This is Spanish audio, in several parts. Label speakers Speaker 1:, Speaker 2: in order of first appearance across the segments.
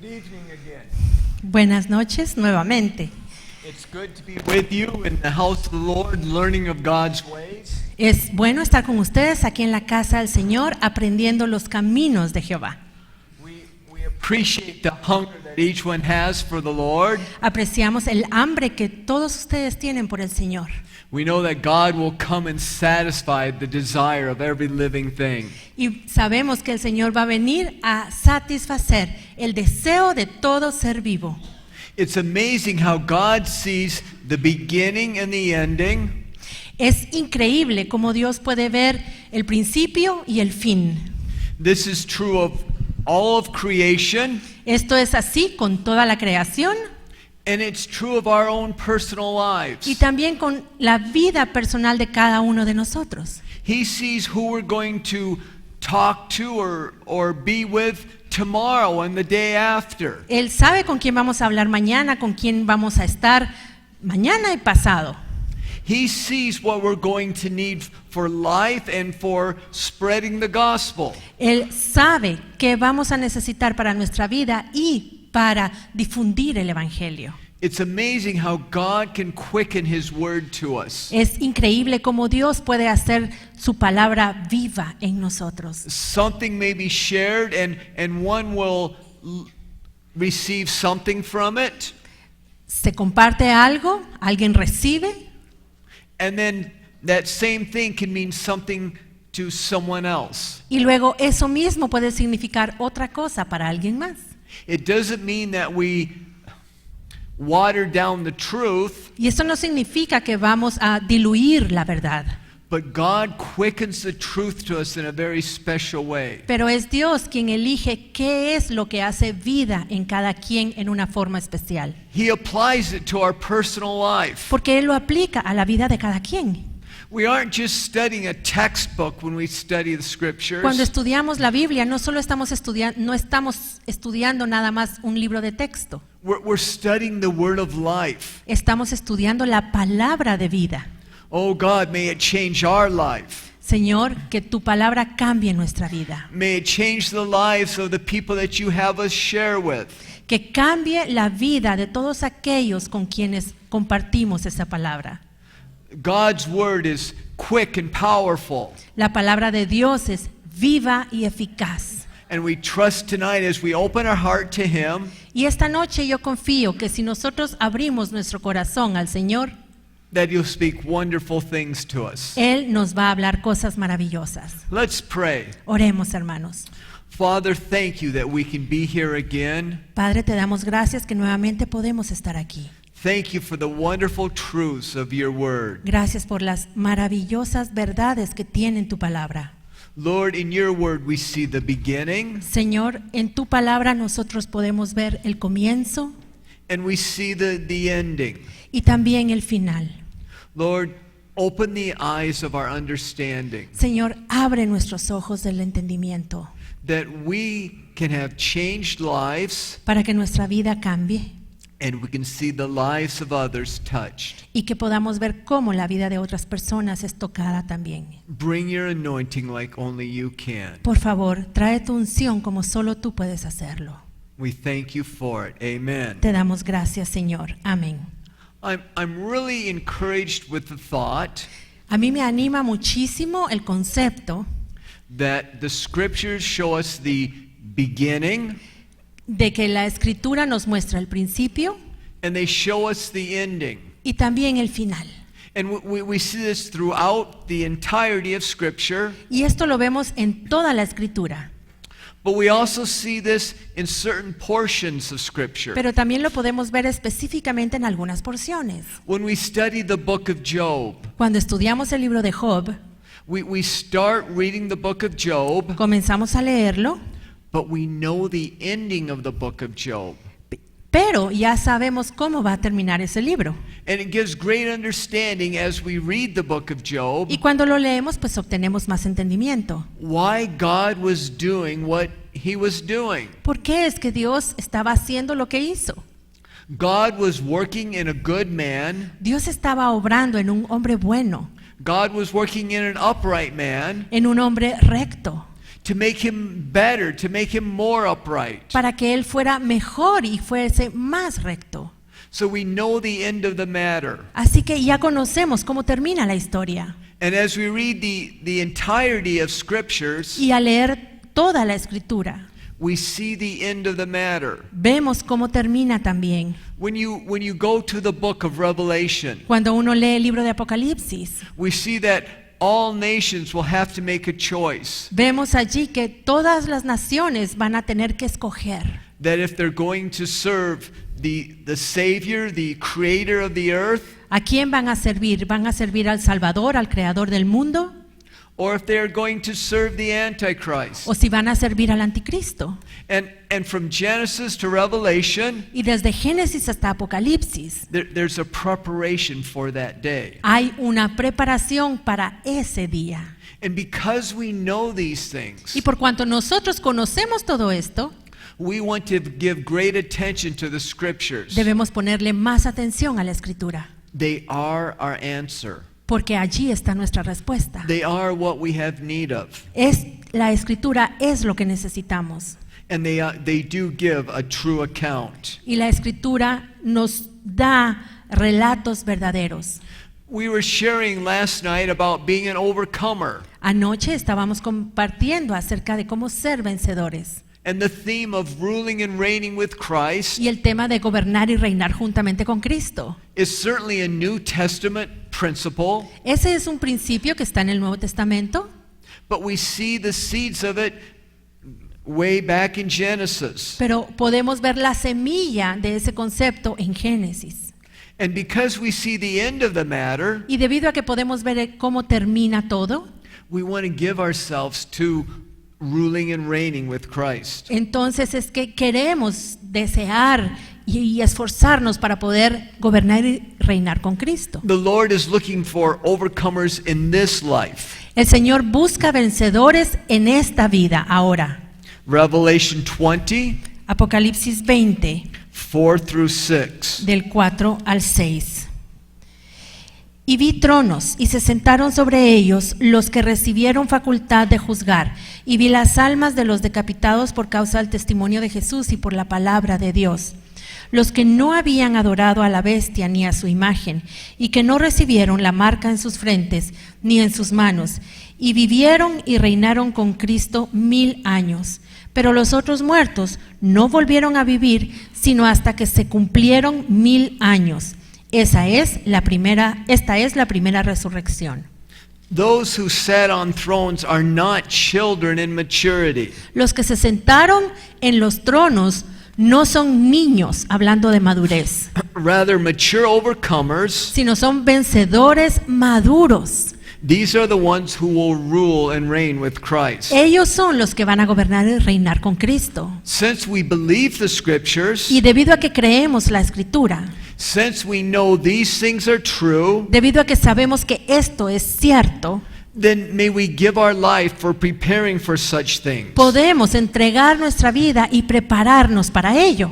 Speaker 1: Good evening again.
Speaker 2: Buenas noches nuevamente.
Speaker 1: It's good to be with you in the house of the Lord, learning of God's ways.
Speaker 2: Es bueno estar con ustedes aquí en la casa del Señor, aprendiendo los caminos de Jehová.
Speaker 1: We appreciate the hunger that each one has for the Lord.
Speaker 2: Apreciamos el hambre que todos ustedes tienen por el Señor.
Speaker 1: We know that God will come and satisfy the desire of every living thing.
Speaker 2: Y sabemos que el Señor va a venir a satisfacer el deseo de todo ser vivo.
Speaker 1: It's amazing how God sees the beginning and the ending.
Speaker 2: Es increíble cómo Dios puede ver el principio y el fin.
Speaker 1: This is true of all of creation,
Speaker 2: Esto es así con toda la creación
Speaker 1: and it's true of our own personal lives.
Speaker 2: y también con la vida personal de cada uno de nosotros.
Speaker 1: He sees who we're going to talk to or be with tomorrow and the day after.
Speaker 2: Él sabe con quién vamos a hablar mañana, con quién vamos a estar mañana y pasado.
Speaker 1: He sees what we're going to need for life and for spreading the gospel.
Speaker 2: Él sabe qué vamos a necesitar para nuestra vida y para difundir el evangelio.
Speaker 1: It's amazing how God can quicken His word to us.
Speaker 2: Es increíble cómo Dios puede hacer su palabra viva en nosotros.
Speaker 1: Something may be shared and one will receive something from it,
Speaker 2: Se comparte algo, alguien recibe
Speaker 1: and then that same thing can mean something to someone else.
Speaker 2: y luego eso mismo puede significar otra cosa para alguien más.
Speaker 1: It doesn't mean that we water down the truth,
Speaker 2: Y eso no significa que vamos a diluir la verdad,
Speaker 1: but God quickens the truth to us in a very special way.
Speaker 2: pero es Dios quien elige qué es lo que hace vida en cada quien en una forma especial,
Speaker 1: He applies it to our personal life.
Speaker 2: porque Él lo aplica a la vida de cada quien.
Speaker 1: We aren't just studying a textbook when we study the scriptures.
Speaker 2: Cuando estudiamos la Biblia no solo estamos estudiando nada más un libro de texto,
Speaker 1: We're studying the word of life.
Speaker 2: estamos estudiando la palabra de vida.
Speaker 1: Oh God, may it change our life.
Speaker 2: Señor, que tu palabra cambie nuestra vida,
Speaker 1: May it change the lives of the people that you have us share with.
Speaker 2: que cambie la vida de todos aquellos con quienes compartimos esa palabra.
Speaker 1: God's word is quick and powerful.
Speaker 2: La palabra de Dios es viva y eficaz.
Speaker 1: And we trust tonight as we open our heart to Him
Speaker 2: Y esta noche yo confío que si nosotros abrimos nuestro corazón al Señor,
Speaker 1: that He'll speak wonderful things to us.
Speaker 2: Él nos va a hablar cosas maravillosas.
Speaker 1: Let's pray.
Speaker 2: Oremos, hermanos.
Speaker 1: Father, thank you that we can be here again.
Speaker 2: Padre, te damos gracias que nuevamente podemos estar aquí.
Speaker 1: Thank you for the wonderful truths of your word.
Speaker 2: Gracias por las maravillosas verdades que tiene en tu palabra.
Speaker 1: Lord, in your word we see the beginning
Speaker 2: Señor, en tu palabra nosotros podemos ver el comienzo
Speaker 1: and we see the ending.
Speaker 2: y también el final.
Speaker 1: Lord, open the eyes of our understanding
Speaker 2: Señor, abre nuestros ojos del entendimiento
Speaker 1: that we can have changed lives
Speaker 2: para que nuestra vida cambie
Speaker 1: and we can see the lives of others touched.
Speaker 2: y que podamos ver cómo la vida de otras personas es tocada también.
Speaker 1: Bring your anointing like only you can.
Speaker 2: Por favor, trae tu unción como solo tú puedes hacerlo.
Speaker 1: We thank you for it. Amen.
Speaker 2: Te damos gracias, Señor. Amén.
Speaker 1: I'm really encouraged with the thought
Speaker 2: A mí me anima muchísimo el concepto
Speaker 1: that the scriptures show us the beginning
Speaker 2: de que la Escritura nos muestra el principio
Speaker 1: and they show us the ending.
Speaker 2: y también el final.
Speaker 1: And we see this throughout the entirety of Scripture,
Speaker 2: Y esto lo vemos en toda la Escritura,
Speaker 1: but we also see this in certain portions of Scripture.
Speaker 2: pero también lo podemos ver específicamente en algunas porciones.
Speaker 1: When we study the book of Job,
Speaker 2: Cuando estudiamos el libro de Job,
Speaker 1: we start reading the book of Job,
Speaker 2: comenzamos a leerlo,
Speaker 1: but we know the ending of the book of Job.
Speaker 2: pero ya sabemos cómo va a terminar ese libro.
Speaker 1: And it gives great understanding as we read the book of Job,
Speaker 2: Y cuando lo leemos, pues obtenemos más entendimiento.
Speaker 1: why God was doing what He was doing.
Speaker 2: ¿Por qué es que Dios estaba haciendo lo que hizo?
Speaker 1: God was working in a good man.
Speaker 2: Dios estaba obrando en un hombre bueno,
Speaker 1: God was working in an upright man.
Speaker 2: en un hombre recto.
Speaker 1: to make him better, to make him more upright.
Speaker 2: para que él fuera mejor y fuese más recto.
Speaker 1: So we know the end of the matter.
Speaker 2: Así que ya conocemos cómo termina la historia.
Speaker 1: And as we read the entirety of scriptures,
Speaker 2: Y al leer toda la escritura,
Speaker 1: we see the end of the matter.
Speaker 2: vemos cómo termina también.
Speaker 1: When you go to the book of Revelation,
Speaker 2: Cuando uno lee el libro de Apocalipsis,
Speaker 1: we see that all nations will have to make a choice.
Speaker 2: vemos allí que todas las naciones van a tener que escoger
Speaker 1: That if they're going to serve the Savior, the creator of the earth,
Speaker 2: a quién van a servir. ¿Van a servir al Salvador, al Creador del mundo?
Speaker 1: or if they're going to serve the Antichrist.
Speaker 2: ¿O si van a servir al Anticristo?
Speaker 1: And from Genesis to Revelation,
Speaker 2: Y desde Génesis hasta Apocalipsis
Speaker 1: there's a preparation for that day.
Speaker 2: hay una preparación para ese día.
Speaker 1: And because we know these things,
Speaker 2: Y por cuanto nosotros conocemos todo esto,
Speaker 1: we want to give great attention to the scriptures.
Speaker 2: debemos ponerle más atención a la Escritura,
Speaker 1: They are our answer.
Speaker 2: porque allí está nuestra respuesta.
Speaker 1: They are what we have need of.
Speaker 2: La Escritura es lo que necesitamos.
Speaker 1: And they do give a true account.
Speaker 2: Y la Escritura nos da relatos verdaderos.
Speaker 1: We were sharing last night about being an overcomer.
Speaker 2: Anoche estábamos compartiendo acerca de cómo ser vencedores.
Speaker 1: And the theme of ruling and reigning with Christ
Speaker 2: Y el tema de gobernar y reinar juntamente con Cristo.
Speaker 1: is certainly a New Testament principle,
Speaker 2: Ese es un principio que está en el Nuevo Testamento,
Speaker 1: but we see the seeds of it way back in Genesis.
Speaker 2: pero podemos ver la semilla de ese concepto en Génesis.
Speaker 1: And because we see the end of the matter,
Speaker 2: Y debido a que podemos ver cómo termina todo,
Speaker 1: we want to give ourselves to ruling and reigning with Christ.
Speaker 2: entonces es que queremos desear y esforzarnos para poder gobernar y reinar con Cristo.
Speaker 1: The Lord is looking for overcomers in this life.
Speaker 2: El Señor busca vencedores en esta vida ahora.
Speaker 1: Revelation 20,
Speaker 2: Apocalipsis 20,
Speaker 1: 4 through 6.
Speaker 2: del 4 al 6. Y vi tronos, y se sentaron sobre ellos los que recibieron facultad de juzgar, y vi las almas de los decapitados por causa del testimonio de Jesús y por la palabra de Dios, los que no habían adorado a la bestia ni a su imagen, y que no recibieron la marca en sus frentes ni en sus manos, y vivieron y reinaron con Cristo 1000 años. Pero los otros muertos no volvieron a vivir, sino hasta que se cumplieron 1000 años. Esta es la primera resurrección.
Speaker 1: Those who sat on thrones are not children in maturity,
Speaker 2: Los que se sentaron en los tronos no son niños, hablando de madurez,
Speaker 1: rather mature overcomers.
Speaker 2: sino son vencedores maduros.
Speaker 1: These are the ones who will rule and reign with Christ.
Speaker 2: Ellos son los que van a gobernar y reinar con Cristo.
Speaker 1: Since we believe the scriptures,
Speaker 2: Y debido a que creemos la Escritura,
Speaker 1: since we know these things are true,
Speaker 2: debido a que sabemos que esto es cierto,
Speaker 1: then may we give our life for preparing for such things.
Speaker 2: podemos entregar nuestra vida y prepararnos para ello.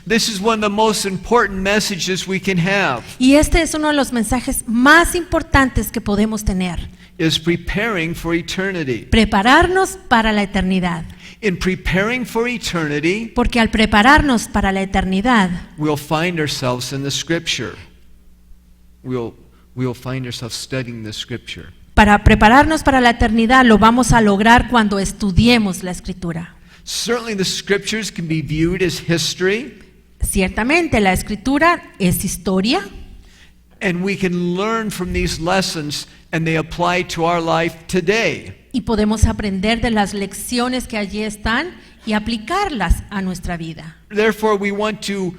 Speaker 1: This is one of the most important messages we can have,
Speaker 2: Y este es uno de los mensajes más importantes que podemos tener.
Speaker 1: is preparing for eternity.
Speaker 2: Prepararnos para la eternidad.
Speaker 1: In preparing for eternity,
Speaker 2: Porque al prepararnos para la eternidad,
Speaker 1: we'll find ourselves in the scripture. We'll find ourselves studying the scripture.
Speaker 2: para prepararnos para la eternidad, lo vamos a lograr cuando estudiemos la Escritura.
Speaker 1: Certainly the scriptures can be viewed as history,
Speaker 2: Ciertamente la Escritura es historia
Speaker 1: and we can learn from these lessons and they apply to our life today.
Speaker 2: y podemos aprender de las lecciones que allí están y aplicarlas a nuestra vida.
Speaker 1: Therefore, we want to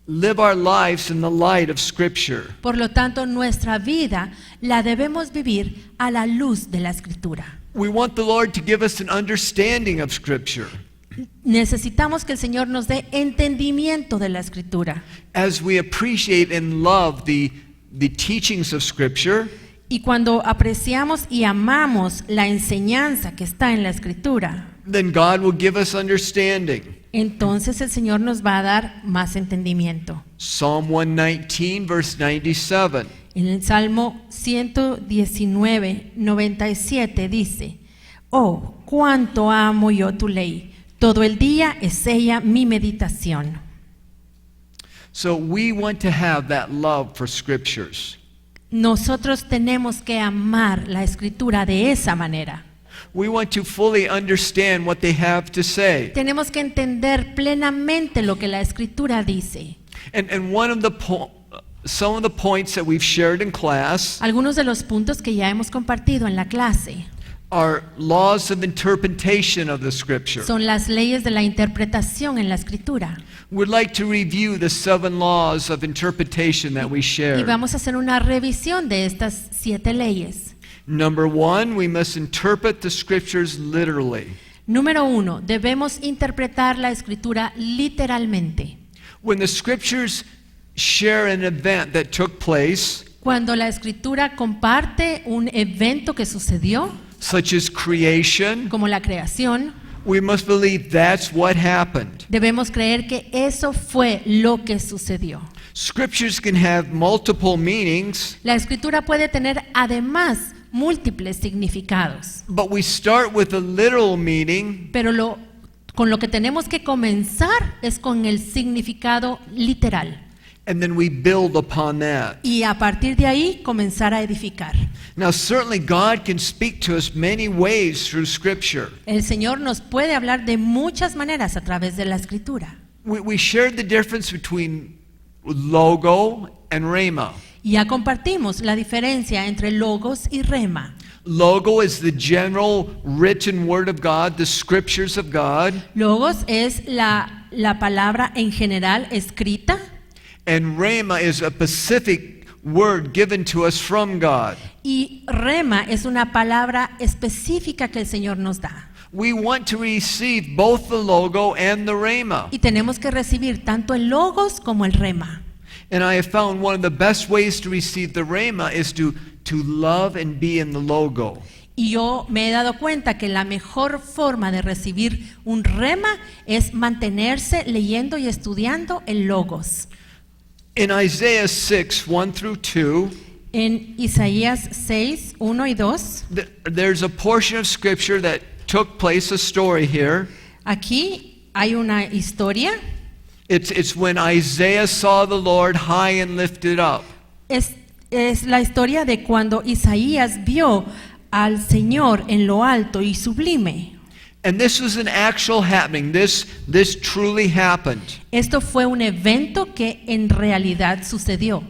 Speaker 1: live our lives in the light of Scripture.
Speaker 2: Por lo tanto, nuestra vida la debemos vivir a la luz de la Escritura.
Speaker 1: We want the Lord to give us an understanding of Scripture.
Speaker 2: Necesitamos que el Señor nos dé entendimiento de la Escritura.
Speaker 1: As we appreciate and love the teachings of Scripture,
Speaker 2: Y cuando apreciamos y amamos la enseñanza que está en la Escritura,
Speaker 1: then God will give us understanding.
Speaker 2: entonces el Señor nos va a dar más entendimiento.
Speaker 1: Psalm 119, verse 97.
Speaker 2: En el Salmo 119, 97 dice: Oh, cuánto amo yo tu ley. Todo el día es ella mi meditación.
Speaker 1: So we want to have that love for scriptures.
Speaker 2: Nosotros tenemos que amar la escritura de esa manera.
Speaker 1: We want to fully understand what they have to say.
Speaker 2: Tenemos que entender plenamente lo que la escritura dice.
Speaker 1: And one of the some of the points that we've shared in class
Speaker 2: Algunos de los puntos que ya hemos compartido en la clase
Speaker 1: are laws of interpretation of the scripture.
Speaker 2: son las leyes de la interpretación en la escritura.
Speaker 1: We'd like to review the 7 laws of interpretation that we
Speaker 2: Y
Speaker 1: shared.
Speaker 2: vamos a hacer una revisión de estas 7 leyes.
Speaker 1: Number 1, we must interpret the scriptures literally.
Speaker 2: Número 1, debemos interpretar la escritura literalmente.
Speaker 1: When the scriptures share an event that took place,
Speaker 2: Cuando la escritura comparte un evento que sucedió,
Speaker 1: such as creation,
Speaker 2: como la creación,
Speaker 1: we must believe that's what happened.
Speaker 2: debemos creer que eso fue lo que sucedió.
Speaker 1: Scriptures can have multiple meanings,
Speaker 2: La escritura puede tener además múltiples significados,
Speaker 1: but we start with a literal meaning,
Speaker 2: pero con lo que tenemos que comenzar es con el significado literal
Speaker 1: and then we build upon that.
Speaker 2: y a partir de ahí comenzar a edificar.
Speaker 1: Now, certainly God can speak to us many ways through Scripture.
Speaker 2: El Señor nos puede hablar de muchas maneras a través de la escritura.
Speaker 1: We shared the difference between logo and rhema.
Speaker 2: Ya compartimos la diferencia entre logos y rema.
Speaker 1: Logo is the general written word of God, the scriptures of God,
Speaker 2: Logos es la palabra en general escrita
Speaker 1: and rhema is a specific word given to us from God.
Speaker 2: y rema es una palabra específica que el Señor nos da.
Speaker 1: We want to receive both the logo and the rhema.
Speaker 2: Y tenemos que recibir tanto el logos como el rema.
Speaker 1: And I have found one of the best ways to receive the rhema is to love and be in the logo.
Speaker 2: Y yo me he dado cuenta que la mejor forma de recibir un rema es mantenerse leyendo y estudiando el logos.
Speaker 1: In Isaiah 6, 1 through 2,
Speaker 2: En Isaías 6, 1 y 2,
Speaker 1: there's a portion of scripture that took place, a story here.
Speaker 2: aquí hay una historia.
Speaker 1: It's when Isaiah saw the Lord high and lifted up.
Speaker 2: Es la historia de cuando Isaías vio al Señor en lo alto y sublime.
Speaker 1: And this was an actual happening. This truly happened.
Speaker 2: Esto fue un evento que en realidad sucedió.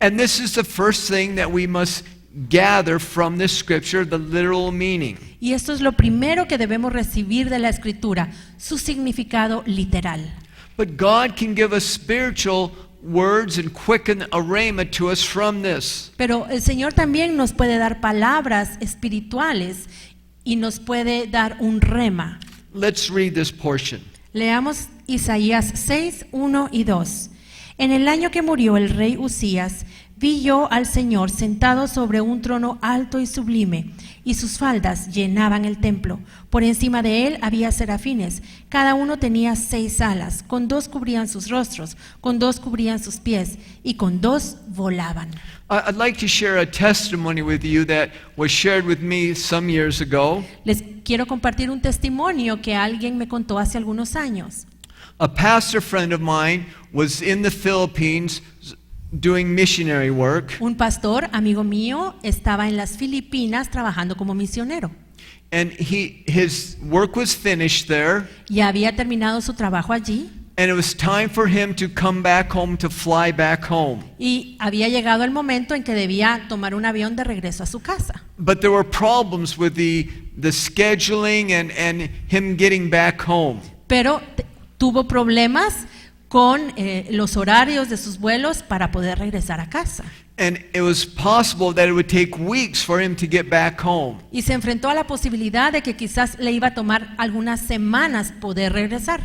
Speaker 1: And this is the first thing that we must gather from this scripture, the literal meaning.
Speaker 2: Y esto es lo primero que debemos recibir de la Escritura, su significado literal.
Speaker 1: But God can give us spiritual words and quicken a rhema to us from this.
Speaker 2: Pero el Señor también nos puede dar palabras espirituales y nos puede dar un rema.
Speaker 1: Let's read this portion.
Speaker 2: Leamos Isaías 6, 1 y 2. En el año que murió el rey Usías, vi yo al Señor sentado sobre un trono alto y sublime, y sus faldas llenaban el templo. Por encima de él había serafines, cada uno tenía 6 alas, con 2 cubrían sus rostros, con 2 cubrían sus pies, y con 2 volaban.
Speaker 1: I'd like to share a testimony with you that was shared with me some years ago.
Speaker 2: Les quiero compartir un testimonio que alguien me contó hace algunos años.
Speaker 1: A pastor friend of mine was in the Philippines doing missionary work,
Speaker 2: Un pastor, amigo mío, estaba en las Filipinas trabajando como misionero.
Speaker 1: and his work was finished there,
Speaker 2: Ya había terminado su trabajo allí
Speaker 1: and it was time for him to come back home, to fly back home.
Speaker 2: y había llegado el momento en que debía tomar un avión de regreso a su casa.
Speaker 1: But there were problems with the scheduling and him getting back home.
Speaker 2: Pero tuvo problemas con los horarios de sus vuelos para poder regresar a casa.
Speaker 1: And it was possible that it would take weeks for him to get back home.
Speaker 2: Y se enfrentó a la posibilidad de que quizás le iba a tomar algunas semanas poder regresar.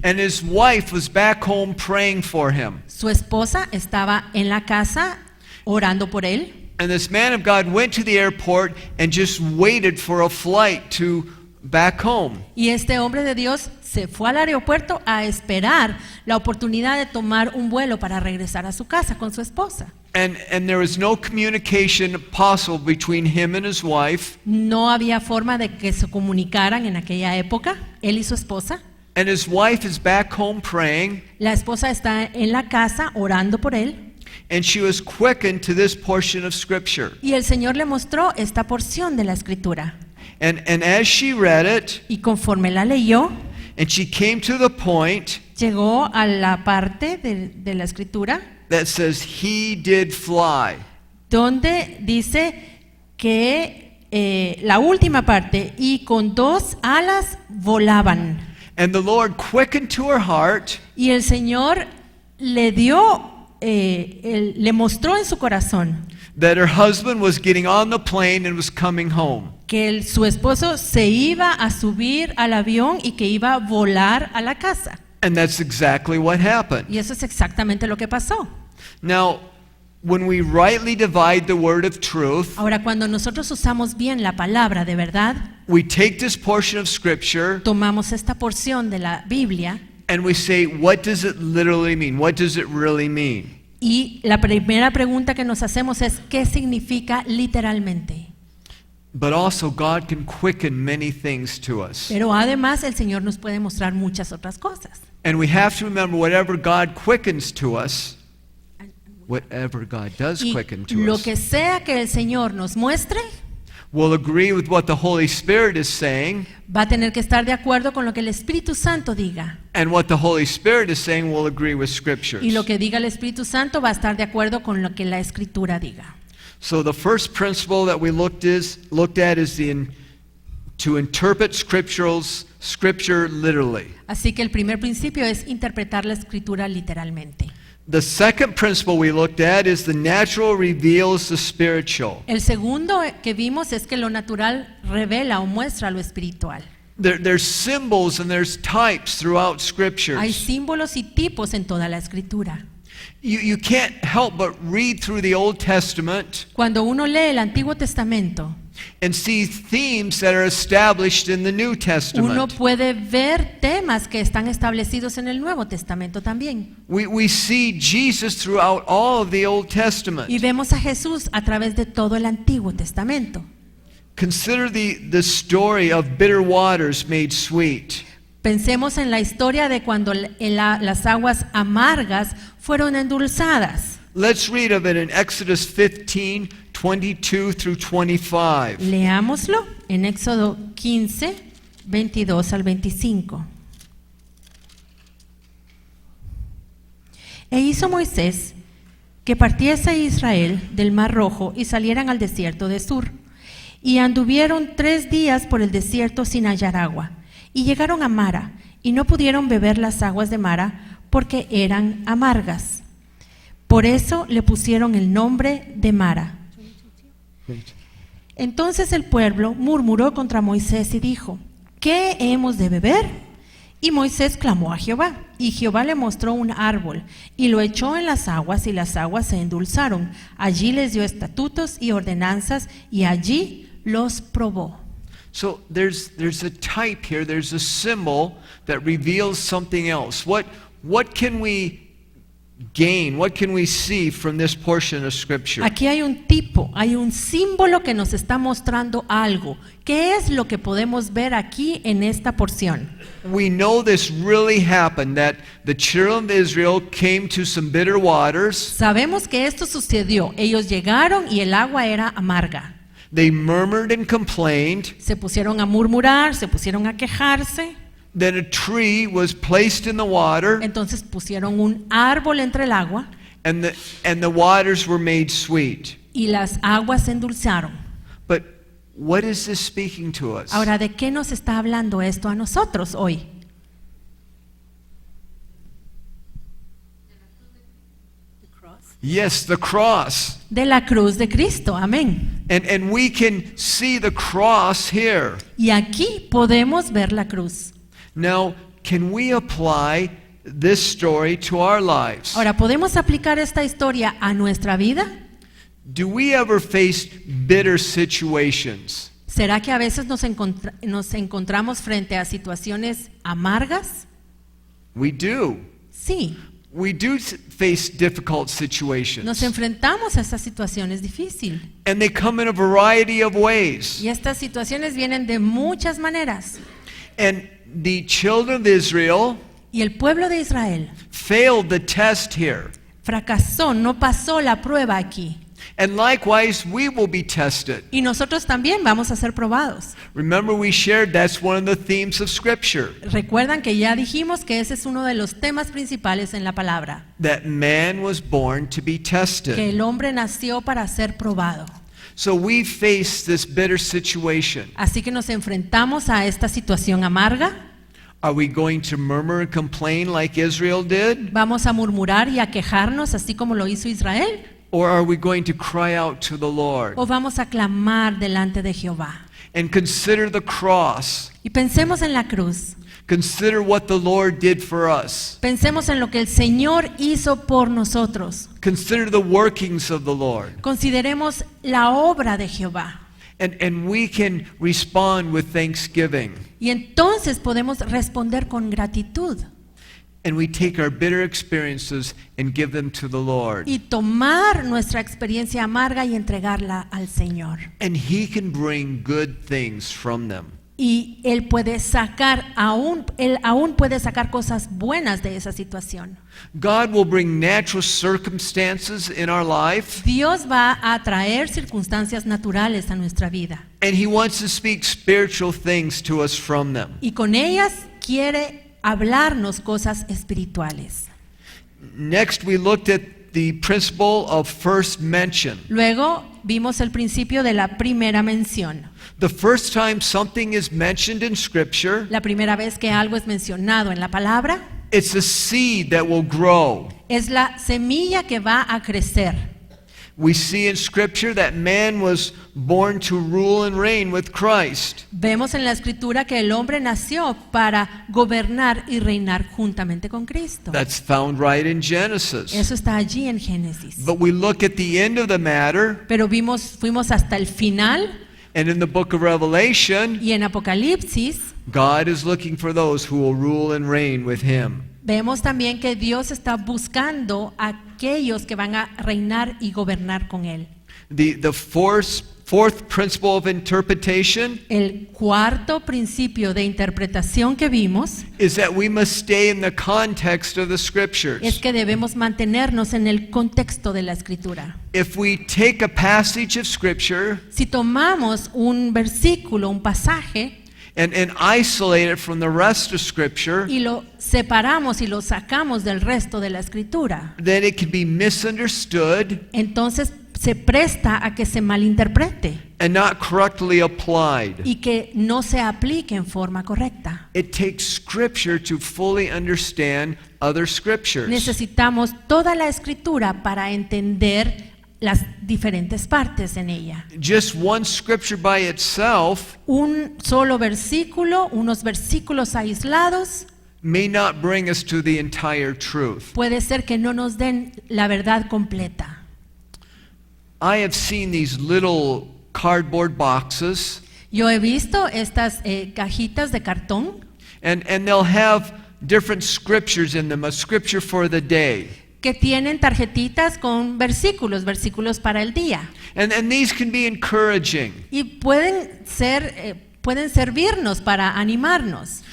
Speaker 1: And his wife was back home praying for him.
Speaker 2: Su esposa estaba en la casa orando por él.
Speaker 1: And this man of God went to the airport and just waited for a flight to back home.
Speaker 2: Y este hombre de Dios se fue al aeropuerto a esperar la oportunidad de tomar un vuelo para regresar a su casa con su esposa.
Speaker 1: And there was no communication possible between him and his wife.
Speaker 2: No había forma de que se comunicaran en aquella época, él y su esposa.
Speaker 1: And his wife is back home praying,
Speaker 2: La esposa está en la casa orando por él.
Speaker 1: and she was quickened to this portion of Scripture.
Speaker 2: Y el Señor le mostró esta porción de la Escritura.
Speaker 1: And as she read it,
Speaker 2: Y conforme la leyó,
Speaker 1: and she came to the point
Speaker 2: llegó a la parte de la Escritura
Speaker 1: that says, he did fly.
Speaker 2: donde dice que la última parte, y con 2 alas volaban.
Speaker 1: And the Lord quickened to her heart
Speaker 2: Y el Señor le dio, le mostró en su corazón
Speaker 1: that her husband was getting on the plane and was coming home.
Speaker 2: que su esposo se iba a subir al avión y que iba a volar a la casa.
Speaker 1: And that's exactly what happened.
Speaker 2: Y eso es exactamente lo que pasó.
Speaker 1: Now, when we rightly divide the word of truth,
Speaker 2: Ahora, cuando nosotros usamos bien la palabra de verdad,
Speaker 1: we take this portion of Scripture
Speaker 2: tomamos esta porción de la Biblia
Speaker 1: and we say, what does it literally mean? What does it really mean?
Speaker 2: y la primera pregunta que nos hacemos es ¿qué significa literalmente?
Speaker 1: But also, God can quicken many things to us.
Speaker 2: Pero además el Señor nos puede mostrar muchas otras cosas.
Speaker 1: And we have to remember, whatever God quickens to us, whatever God does
Speaker 2: Y
Speaker 1: quicken to
Speaker 2: lo
Speaker 1: us,
Speaker 2: que sea que el Señor nos muestre,
Speaker 1: will agree with what the Holy Spirit is saying,
Speaker 2: va a tener que estar de acuerdo con lo que el Espíritu Santo diga.
Speaker 1: and what the Holy Spirit is saying will agree with Scriptures.
Speaker 2: Y lo que diga el Espíritu Santo va a estar de acuerdo con lo que la Escritura diga.
Speaker 1: So the first principle that we looked at is to interpret Scripture literally.
Speaker 2: Así que el primer principio es interpretar la Escritura literalmente.
Speaker 1: The second principle we looked at is the natural reveals the spiritual.
Speaker 2: El segundo que vimos es que lo natural revela o muestra lo espiritual.
Speaker 1: There's symbols and there's types throughout
Speaker 2: Hay
Speaker 1: Scriptures.
Speaker 2: símbolos y tipos en toda la Escritura.
Speaker 1: You can't help but read through the Old Testament
Speaker 2: Cuando uno lee el Antiguo Testamento,
Speaker 1: and see themes that are established in the New
Speaker 2: uno
Speaker 1: Testament.
Speaker 2: puede ver temas que están establecidos en el Nuevo Testamento también.
Speaker 1: We see Jesus throughout all of the Old Testament.
Speaker 2: Y vemos a Jesús a través de todo el Antiguo Testamento.
Speaker 1: Consider the story of bitter waters made sweet.
Speaker 2: Pensemos en la historia de cuando las aguas amargas fueron endulzadas.
Speaker 1: Let's read of it in Exodus 15, 22 through 25.
Speaker 2: Leámoslo en Éxodo 15, 22 al 25. E hizo Moisés que partiese Israel del Mar Rojo y salieran al desierto de Sur. Y anduvieron 3 días por el desierto sin hallar agua. Y llegaron a Mara, y no pudieron beber las aguas de Mara, porque eran amargas. Por eso le pusieron el nombre de Mara. Entonces el pueblo murmuró contra Moisés y dijo: ¿qué hemos de beber? Y Moisés clamó a Jehová, y Jehová le mostró un árbol, y lo echó en las aguas, y las aguas se endulzaron. Allí les dio estatutos y ordenanzas, y allí los probó.
Speaker 1: So there's a type here, there's a symbol that reveals something else. What can we gain? What can we see from this portion of Scripture?
Speaker 2: Aquí hay un tipo, hay un símbolo que nos está mostrando algo. ¿Qué es lo que podemos ver aquí en esta porción?
Speaker 1: We know this really happened, that the children of Israel came to some bitter waters.
Speaker 2: Sabemos que esto sucedió. Ellos llegaron y el agua era amarga.
Speaker 1: They murmured and complained.
Speaker 2: Se pusieron a murmurar, se pusieron a quejarse.
Speaker 1: Then a tree was placed in the water,
Speaker 2: Entonces pusieron un árbol entre el agua
Speaker 1: and the waters were made sweet.
Speaker 2: y las aguas se endulzaron.
Speaker 1: But what is this speaking to us?
Speaker 2: Ahora, ¿de qué nos está hablando esto a nosotros hoy?
Speaker 1: Yes, the cross.
Speaker 2: De la cruz de Cristo, amén.
Speaker 1: And we can see the cross here.
Speaker 2: Y aquí podemos ver la cruz.
Speaker 1: Now, can we apply this story to our lives?
Speaker 2: Ahora, ¿podemos aplicar esta historia a nuestra vida?
Speaker 1: Do we ever face bitter situations?
Speaker 2: ¿Será que a veces nos encontramos frente a situaciones amargas?
Speaker 1: We do.
Speaker 2: Sí.
Speaker 1: we do face difficult
Speaker 2: Nos
Speaker 1: situations.
Speaker 2: enfrentamos a estas situaciones difíciles.
Speaker 1: And they come in a variety of ways.
Speaker 2: Y estas situaciones vienen de muchas maneras.
Speaker 1: And the children of Israel
Speaker 2: Y el pueblo de Israel
Speaker 1: failed the test here.
Speaker 2: fracasó, no pasó la prueba aquí.
Speaker 1: And likewise, we will be tested.
Speaker 2: Y nosotros también vamos a ser probados.
Speaker 1: Remember, we shared that's one of the themes of Scripture,
Speaker 2: Recuerdan que ya dijimos que ese es uno de los temas principales en la palabra,
Speaker 1: that man was born to be
Speaker 2: que
Speaker 1: tested.
Speaker 2: el hombre nació para ser probado.
Speaker 1: So we face this bitter situation.
Speaker 2: Así que nos enfrentamos a esta situación amarga.
Speaker 1: Are we going to murmur and complain like Israel did?
Speaker 2: Vamos a murmurar y a quejarnos así como lo hizo Israel.
Speaker 1: Or are we going to cry out to the Lord
Speaker 2: O vamos a clamar delante de Jehová.
Speaker 1: and consider the cross?
Speaker 2: Y pensemos en la cruz.
Speaker 1: Consider what the Lord did for us.
Speaker 2: Pensemos en lo que el Señor hizo por nosotros.
Speaker 1: Consider the workings of the Lord.
Speaker 2: Consideremos la obra de Jehová.
Speaker 1: And we can respond with thanksgiving.
Speaker 2: Y entonces podemos responder con gratitud
Speaker 1: And we take our bitter experiences and give them to the Lord.
Speaker 2: y tomar nuestra experiencia amarga y entregarla al Señor.
Speaker 1: And He can bring good things from them.
Speaker 2: Y Él aún puede sacar cosas buenas de esa situación.
Speaker 1: God will bring natural circumstances in our life,
Speaker 2: Dios va a traer circunstancias naturales a nuestra vida.
Speaker 1: and He wants to speak spiritual things to us from them.
Speaker 2: Y con ellas quiere hablarnos cosas espirituales.
Speaker 1: Next, we looked at the principle of first mention.
Speaker 2: Luego vimos el principio de la primera mención.
Speaker 1: The first time something is mentioned in Scripture,
Speaker 2: La primera vez que algo es mencionado en la palabra
Speaker 1: it's a seed that will grow.
Speaker 2: es la semilla que va a crecer.
Speaker 1: We see in Scripture that man was born to rule and reign with Christ.
Speaker 2: Vemos en la escritura que el hombre nació para gobernar y reinar juntamente con Cristo.
Speaker 1: That's found right in Genesis.
Speaker 2: Eso está allí en Génesis.
Speaker 1: But we look at the end of the matter,
Speaker 2: Pero fuimos hasta el final
Speaker 1: and in the book of Revelation,
Speaker 2: y en Apocalipsis
Speaker 1: God is looking for those who will rule and reign with Him.
Speaker 2: vemos también que Dios está buscando a aquellos que van a reinar y gobernar con Él.
Speaker 1: The fourth principle of interpretation
Speaker 2: El cuarto principio de interpretación que vimos
Speaker 1: is that we must stay in the context of the
Speaker 2: es
Speaker 1: Scriptures.
Speaker 2: que debemos mantenernos en el contexto de la escritura.
Speaker 1: If we take a passage of Scripture
Speaker 2: Si tomamos un versículo, un pasaje,
Speaker 1: and isolate it from the rest of Scripture,
Speaker 2: y lo separamos y lo sacamos del resto de la escritura,
Speaker 1: then it can be misunderstood
Speaker 2: entonces se presta a que se malinterprete
Speaker 1: and not correctly applied.
Speaker 2: y que no se aplique en forma correcta.
Speaker 1: It takes Scripture to fully understand other Scriptures.
Speaker 2: Necesitamos toda la escritura para entender las diferentes partes en ella.
Speaker 1: Just one Scripture by itself
Speaker 2: Un solo versículo, unos versículos aislados,
Speaker 1: may not bring us to the entire truth.
Speaker 2: puede ser que no nos den la verdad completa.
Speaker 1: I have seen these little cardboard boxes,
Speaker 2: Yo he visto estas cajitas de cartón
Speaker 1: and they'll have different scriptures in them, a scripture for the day.
Speaker 2: que tienen tarjetitas con versículos para el día.
Speaker 1: And these can be encouraging.
Speaker 2: Y pueden servirnos para animarnos.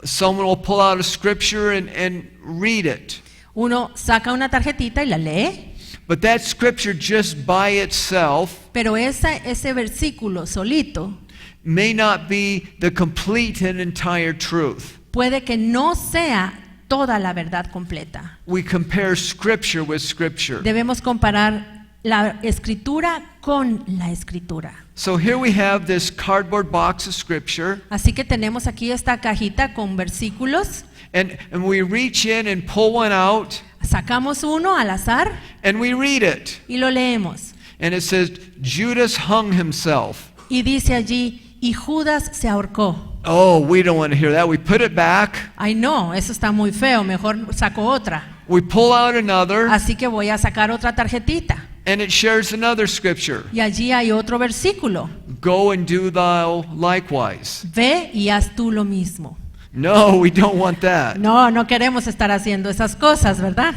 Speaker 1: Someone will pull out a scripture and read it.
Speaker 2: Uno saca una tarjetita y la lee,
Speaker 1: But that scripture just by itself
Speaker 2: pero ese versículo solito
Speaker 1: may not be the complete and entire truth.
Speaker 2: puede que no sea toda la verdad completa.
Speaker 1: We compare scripture with scripture.
Speaker 2: Debemos comparar la escritura con la escritura.
Speaker 1: So here we have this cardboard box of scripture,
Speaker 2: Así que tenemos aquí esta cajita con versículos.
Speaker 1: and we reach in and pull one out,
Speaker 2: Sacamos uno al azar
Speaker 1: and we read it.
Speaker 2: y lo leemos.
Speaker 1: And it says, Judas hung himself.
Speaker 2: Y dice allí, y Judas se ahorcó.
Speaker 1: Oh, we don't want to hear that. We put it back.
Speaker 2: Ay no, eso está muy feo, mejor saco otra.
Speaker 1: We pull out another,
Speaker 2: Así que voy a sacar otra tarjetita.
Speaker 1: and it shares another scripture.
Speaker 2: Y allí hay otro versículo.
Speaker 1: Go and do thou likewise.
Speaker 2: Ve y haz tú lo mismo.
Speaker 1: No, we don't want that.
Speaker 2: No, no queremos estar haciendo esas cosas, ¿verdad?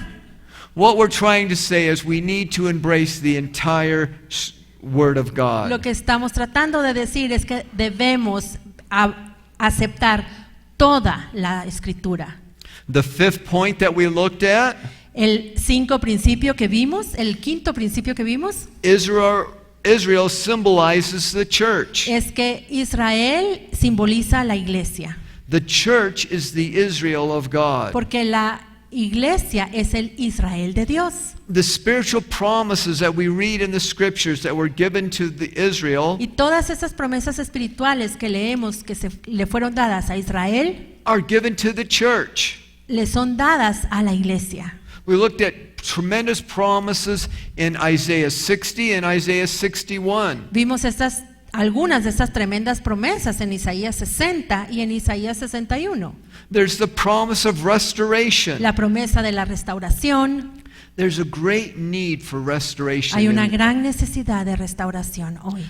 Speaker 1: What we're trying to say is we need to embrace the entire Word of
Speaker 2: Lo
Speaker 1: God.
Speaker 2: que estamos tratando de decir es que debemos aceptar toda la Escritura.
Speaker 1: The fifth point that we looked at,
Speaker 2: El quinto principio que vimos,
Speaker 1: Israel symbolizes the church.
Speaker 2: es que Israel simboliza la iglesia,
Speaker 1: The church is the Israel of God.
Speaker 2: porque la iglesia es el Israel de Dios.
Speaker 1: The spiritual promises that we read in the scriptures that were given to the Israel
Speaker 2: Y todas esas promesas espirituales que leemos que le fueron dadas a Israel,
Speaker 1: are given to the church.
Speaker 2: le son dadas a la iglesia.
Speaker 1: We looked at tremendous promises in Isaiah 60 and Isaiah 61.
Speaker 2: Vimos algunas de estas tremendas promesas en Isaías 60 y en Isaías 61.
Speaker 1: There's the promise of restoration.
Speaker 2: La promesa de la restauración.
Speaker 1: There's a great need for restoration.
Speaker 2: Hay una gran necesidad de restauración hoy.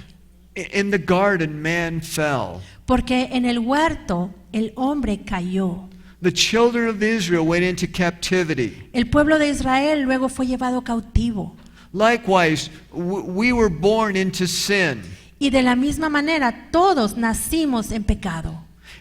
Speaker 1: In the garden, man fell.
Speaker 2: Porque en el huerto el hombre cayó.
Speaker 1: The children of Israel went into captivity.
Speaker 2: El pueblo de Israel luego fue llevado cautivo.
Speaker 1: Likewise, we were born into sin.
Speaker 2: Y de la misma manera todos nacimos en pecado.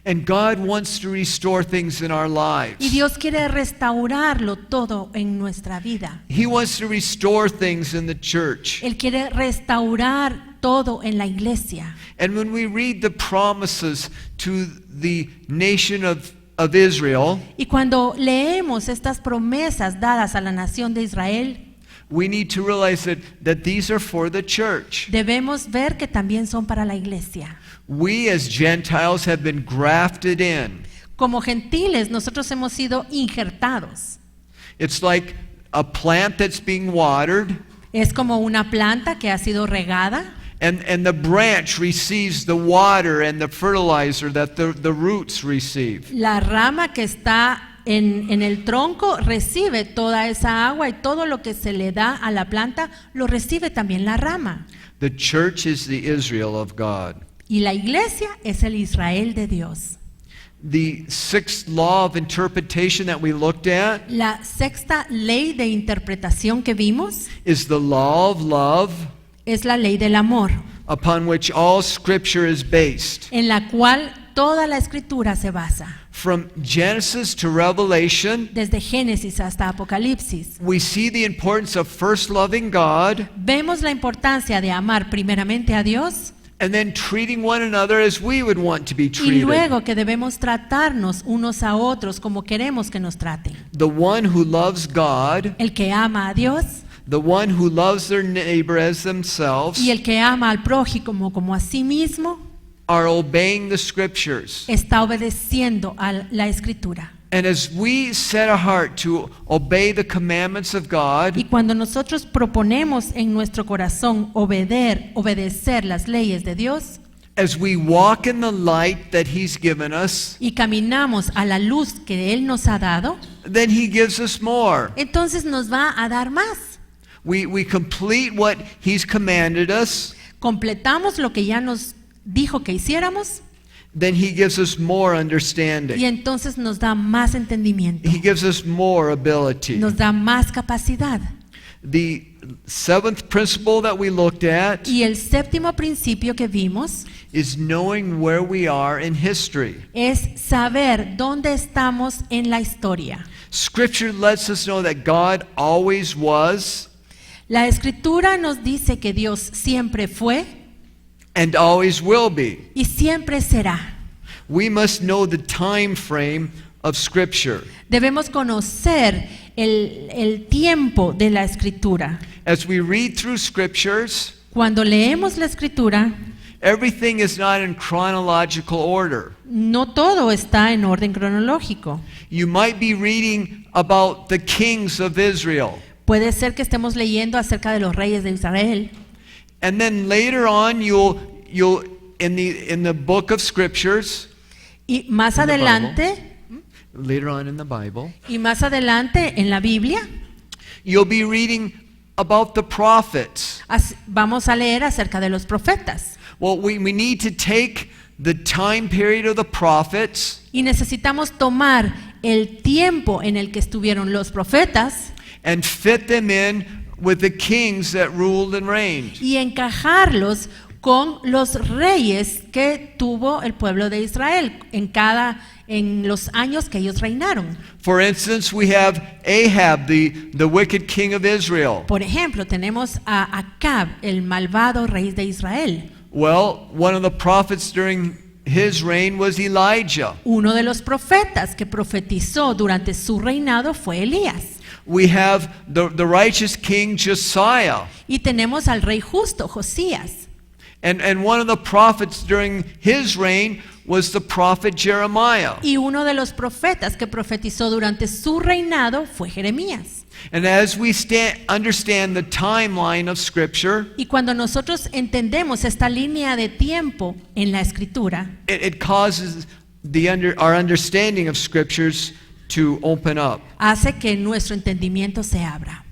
Speaker 1: And God wants to restore things in our lives.
Speaker 2: Y Dios quiere restaurarlo todo en nuestra vida.
Speaker 1: He wants to restore things in the church.
Speaker 2: Él quiere restaurar todo en la iglesia.
Speaker 1: And when we read the promises to the nation of Israel,
Speaker 2: Y cuando leemos estas promesas dadas a la nación de Israel,
Speaker 1: we need to realize that these are for the church.
Speaker 2: debemos ver que también son para la iglesia.
Speaker 1: We as Gentiles have been grafted in.
Speaker 2: Como gentiles, nosotros hemos sido injertados.
Speaker 1: It's like a plant that's being watered,
Speaker 2: Es como una planta que ha sido regada
Speaker 1: and the branch receives the water and the fertilizer that the roots receive.
Speaker 2: La rama que está en el tronco recibe toda esa agua y todo lo que se le da a la planta lo recibe también la rama.
Speaker 1: The church is the Israel of God.
Speaker 2: Y la iglesia es el Israel de Dios.
Speaker 1: The sixth law of interpretation that we looked at
Speaker 2: La sexta ley de interpretación que vimos
Speaker 1: is the law of love,
Speaker 2: es la ley del amor,
Speaker 1: upon which all scripture is based.
Speaker 2: en la cual toda la escritura se basa.
Speaker 1: From Genesis to Revelation,
Speaker 2: Desde Génesis hasta Apocalipsis,
Speaker 1: we see the importance of first loving God
Speaker 2: vemos la importancia de amar primeramente a Dios
Speaker 1: and then treating one another as we would want to be
Speaker 2: y
Speaker 1: treated.
Speaker 2: luego que debemos tratarnos unos a otros como queremos que nos traten.
Speaker 1: The one who loves God,
Speaker 2: El que ama a Dios
Speaker 1: the one who loves their neighbor as themselves,
Speaker 2: y el que ama al prójimo como a sí mismo
Speaker 1: are obeying the scriptures.
Speaker 2: está obedeciendo a la escritura.
Speaker 1: And as we set a heart to obey the commandments of God,
Speaker 2: Y cuando nosotros proponemos en nuestro corazón obedecer las leyes de Dios
Speaker 1: as we walk in the light that He's given us,
Speaker 2: y caminamos a la luz que Él nos ha dado,
Speaker 1: then He gives us more.
Speaker 2: entonces nos va a dar más.
Speaker 1: We complete what He's commanded us,
Speaker 2: Completamos lo que ya nos dijo que hiciéramos
Speaker 1: then He gives us more
Speaker 2: y
Speaker 1: understanding.
Speaker 2: entonces nos da más entendimiento,
Speaker 1: He gives us more ability.
Speaker 2: nos da más capacidad.
Speaker 1: The seventh principle that we looked at
Speaker 2: Y el séptimo principio que vimos
Speaker 1: is knowing where we are in history.
Speaker 2: es saber dónde estamos en la historia.
Speaker 1: Scripture lets us know that God always was
Speaker 2: La escritura nos dice que Dios siempre fue
Speaker 1: and always will be.
Speaker 2: y siempre será.
Speaker 1: We must know the time frame of Scripture.
Speaker 2: Debemos conocer el tiempo de la escritura.
Speaker 1: As we read through Scriptures,
Speaker 2: Cuando leemos la escritura,
Speaker 1: everything is not in chronological order.
Speaker 2: no todo está en orden cronológico.
Speaker 1: You might be reading about the kings of Israel,
Speaker 2: Puede ser que estemos leyendo acerca de los reyes de Israel
Speaker 1: and then later on you'll in the book of Scriptures,
Speaker 2: y más
Speaker 1: In the
Speaker 2: adelante
Speaker 1: later on in the Bible,
Speaker 2: en la Biblia
Speaker 1: you'll be reading about the prophets.
Speaker 2: vamos a leer acerca de los profetas.
Speaker 1: Well, we need to take the time period of the prophets
Speaker 2: Y necesitamos tomar el tiempo en el que estuvieron los profetas
Speaker 1: and fit them in with the kings that ruled and reigned.
Speaker 2: y encajarlos con los reyes que tuvo el pueblo de Israel en los años que ellos reinaron.
Speaker 1: For instance, we have Ahab, the wicked king of Israel.
Speaker 2: Por ejemplo, tenemos a Acab, el malvado rey de Israel.
Speaker 1: Well, one of the prophets during his reign was Elijah.
Speaker 2: Uno de los profetas que profetizó durante su reinado fue Elías.
Speaker 1: We have the righteous king Josiah.
Speaker 2: Y tenemos al rey justo, Josías.
Speaker 1: And one of the prophets during his reign was the prophet Jeremiah.
Speaker 2: Y uno de los profetas que profetizó durante su reinado fue Jeremías.
Speaker 1: And as we understand the timeline of Scripture,
Speaker 2: Y cuando nosotros entendemos esta línea de tiempo en la Escritura,
Speaker 1: it causes our understanding of Scriptures to open up.
Speaker 2: hace que nuestro entendimiento se abra.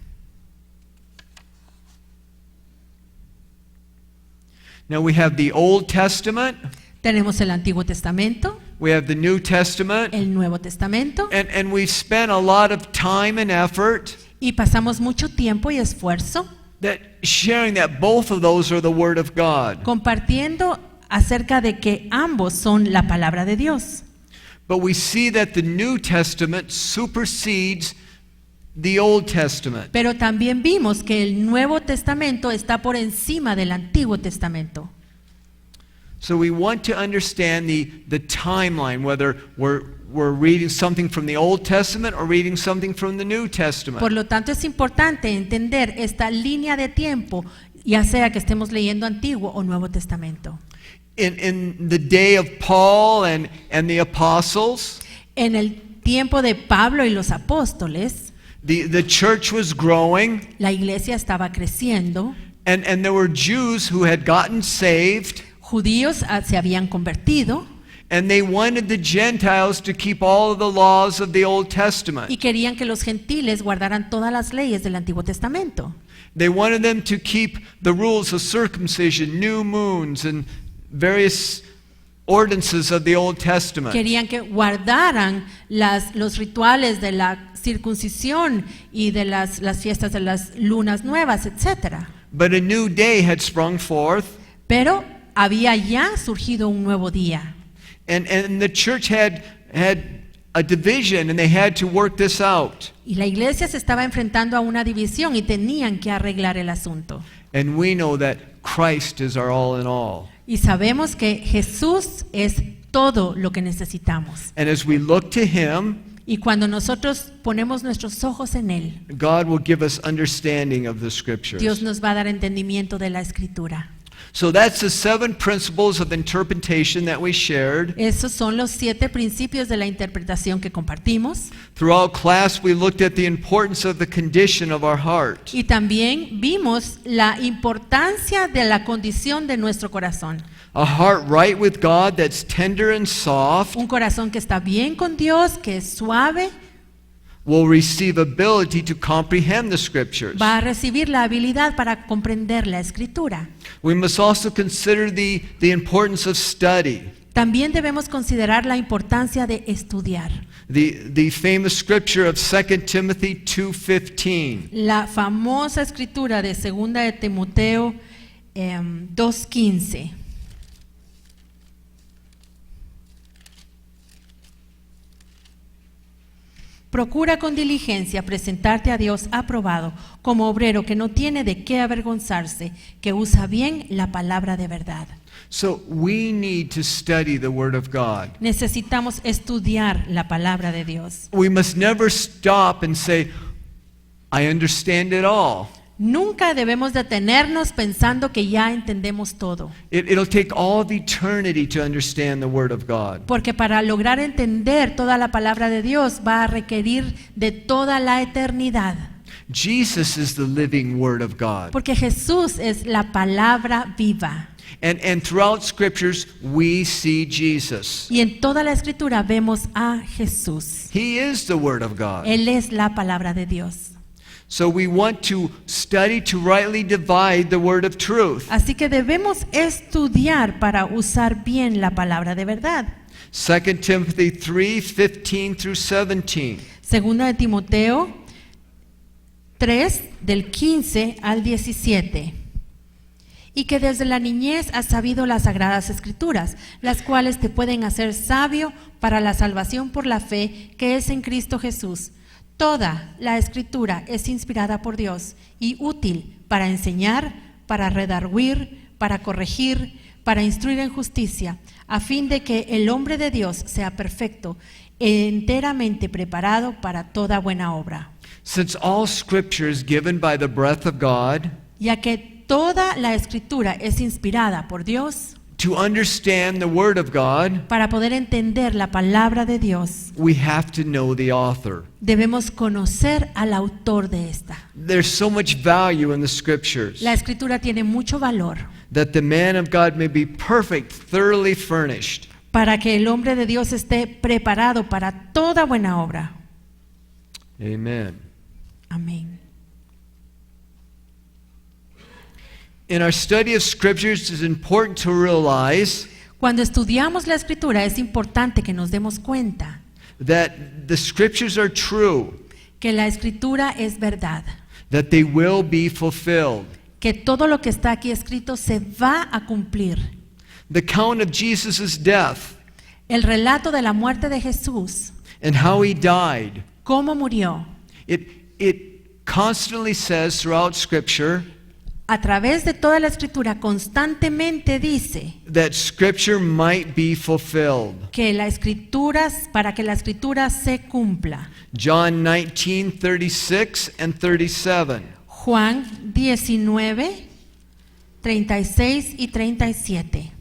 Speaker 1: Now we have the Old Testament,
Speaker 2: Tenemos el Antiguo Testamento,
Speaker 1: we have the New Testament,
Speaker 2: el Nuevo Testamento,
Speaker 1: and we've spent a lot of time and effort
Speaker 2: y pasamos mucho tiempo y esfuerzo
Speaker 1: sharing that both of those are the Word of God.
Speaker 2: compartiendo acerca de que ambos son la palabra de Dios.
Speaker 1: But we see that the New Testament supersedes the Old Testament.
Speaker 2: Pero también vimos que el Nuevo Testamento está por encima del Antiguo Testamento.
Speaker 1: So we want to understand the timeline, whether we're reading something from the Old Testament or reading something from the New Testament.
Speaker 2: Por lo tanto, es importante entender esta línea de tiempo, ya sea que estemos leyendo Antiguo o Nuevo Testamento.
Speaker 1: In the day of Paul and the apostles,
Speaker 2: En el tiempo de Pablo y los apóstoles,
Speaker 1: the church was growing,
Speaker 2: la iglesia estaba creciendo,
Speaker 1: and there were Jews who had gotten saved,
Speaker 2: judíos se habían convertido
Speaker 1: and they wanted the Gentiles to keep all of the laws of the Old Testament.
Speaker 2: y querían que los gentiles guardaran todas las leyes del Antiguo Testamento.
Speaker 1: They wanted them to keep the rules of circumcision, new moons, and various ordinances of the Old Testament.
Speaker 2: Querían que guardaran los rituales de la circuncisión y de las fiestas de las lunas nuevas, etc.
Speaker 1: But a new day had sprung forth,
Speaker 2: Pero había ya surgido un nuevo día.
Speaker 1: and the church had a division, and they had to work this out.
Speaker 2: Y la iglesia se estaba enfrentando a una división y tenían que arreglar el asunto.
Speaker 1: And we know that Christ is our all in all.
Speaker 2: Y sabemos que Jesús es todo lo que necesitamos.
Speaker 1: And as we look to Him,
Speaker 2: Y cuando nosotros ponemos nuestros ojos en Él,
Speaker 1: God will give us understanding of the Scriptures.
Speaker 2: Dios nos va a dar entendimiento de la Escritura.
Speaker 1: So that's the 7 principles of interpretation that we shared.
Speaker 2: Esos son los 7 principios de la interpretación que compartimos.
Speaker 1: Throughout class, we looked at the importance of the condition of our heart.
Speaker 2: Y también vimos la importancia de la condición de nuestro corazón.
Speaker 1: A heart right with God that's tender and soft
Speaker 2: Un corazón que está bien con Dios, que es suave,
Speaker 1: will receive ability to comprehend the Scriptures.
Speaker 2: va a recibir la habilidad para comprender la Escritura.
Speaker 1: We must also consider the importance of study.
Speaker 2: También debemos considerar la importancia de estudiar.
Speaker 1: The famous scripture of 2 Timothy 2:15.
Speaker 2: La famosa escritura de 2 de Timoteo 2:15. Procura con diligencia presentarte a Dios aprobado, como obrero que no tiene de qué avergonzarse, que usa bien la palabra de verdad.
Speaker 1: So we need to study the Word of God.
Speaker 2: Necesitamos estudiar la palabra de Dios.
Speaker 1: We must never stop and say, I understand it all.
Speaker 2: Nunca debemos detenernos pensando que ya entendemos todo,
Speaker 1: It'll take all of eternity to understand the Word of God.
Speaker 2: porque para lograr entender toda la palabra de Dios va a requerir de toda la eternidad,
Speaker 1: Jesus is the living Word of God.
Speaker 2: porque Jesús es la palabra viva.
Speaker 1: And throughout scriptures, we see Jesus.
Speaker 2: Y en toda la escritura vemos a Jesús.
Speaker 1: He is the Word of God.
Speaker 2: Él es la palabra de Dios.
Speaker 1: So we want to study to rightly divide the word of truth.
Speaker 2: Así que debemos estudiar para usar bien la palabra de verdad.
Speaker 1: 2 Timothy 3:15 through 17.
Speaker 2: Segunda de Timoteo 3, del 15 al 17. Y que desde la niñez has sabido las sagradas escrituras, las cuales te pueden hacer sabio para la salvación por la fe que es en Cristo Jesús. Toda la escritura es inspirada por Dios y útil para enseñar, para redarguir, para corregir, para instruir en justicia, a fin de que el hombre de Dios sea perfecto, enteramente preparado para toda buena obra.
Speaker 1: Since all scripture is given by the breath of God,
Speaker 2: Ya que toda la escritura es inspirada por Dios,
Speaker 1: to understand the word of God,
Speaker 2: para poder entender la palabra de Dios,
Speaker 1: we have to know the author.
Speaker 2: debemos conocer al autor de esta.
Speaker 1: There's so much value in the scriptures
Speaker 2: La escritura tiene mucho valor
Speaker 1: that the man of God may be perfect, thoroughly furnished.
Speaker 2: para que el hombre de Dios esté preparado para toda buena obra.
Speaker 1: Amen.
Speaker 2: Amén.
Speaker 1: In our study of scriptures, it's important to realize
Speaker 2: Cuando estudiamos la escritura es importante que nos demos cuenta
Speaker 1: that the scriptures are true,
Speaker 2: que la escritura es verdad,
Speaker 1: that they will be fulfilled.
Speaker 2: que todo lo que está aquí escrito se va a cumplir.
Speaker 1: The account of Jesus' death
Speaker 2: El relato de la muerte de Jesús,
Speaker 1: and how he died,
Speaker 2: cómo murió,
Speaker 1: it constantly says throughout scripture
Speaker 2: a través de toda la escritura constantemente dice
Speaker 1: that scripture might be fulfilled.
Speaker 2: que la escritura, para que la escritura se cumpla.
Speaker 1: John 19:36 and 37.
Speaker 2: Juan 19, 36 y 37.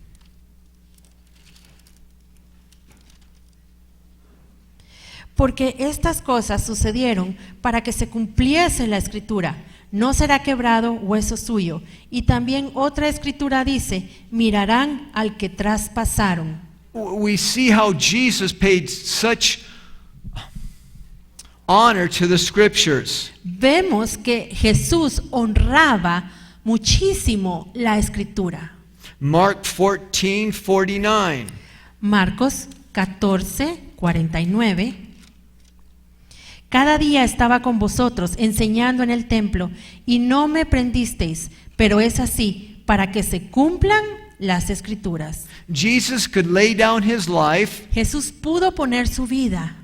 Speaker 2: Porque estas cosas sucedieron para que se cumpliese la escritura. No será quebrado hueso suyo. Y también otra escritura dice, mirarán al que traspasaron.
Speaker 1: We see how Jesus paid such honor to the scriptures.
Speaker 2: Vemos que Jesús honraba muchísimo la escritura.
Speaker 1: Mark 14:49.
Speaker 2: Marcos 14, 49. Cada día estaba con vosotros enseñando en el templo y no me prendisteis, pero es así para que se cumplan las escrituras.
Speaker 1: Jesus could lay down his life
Speaker 2: Jesús pudo poner su vida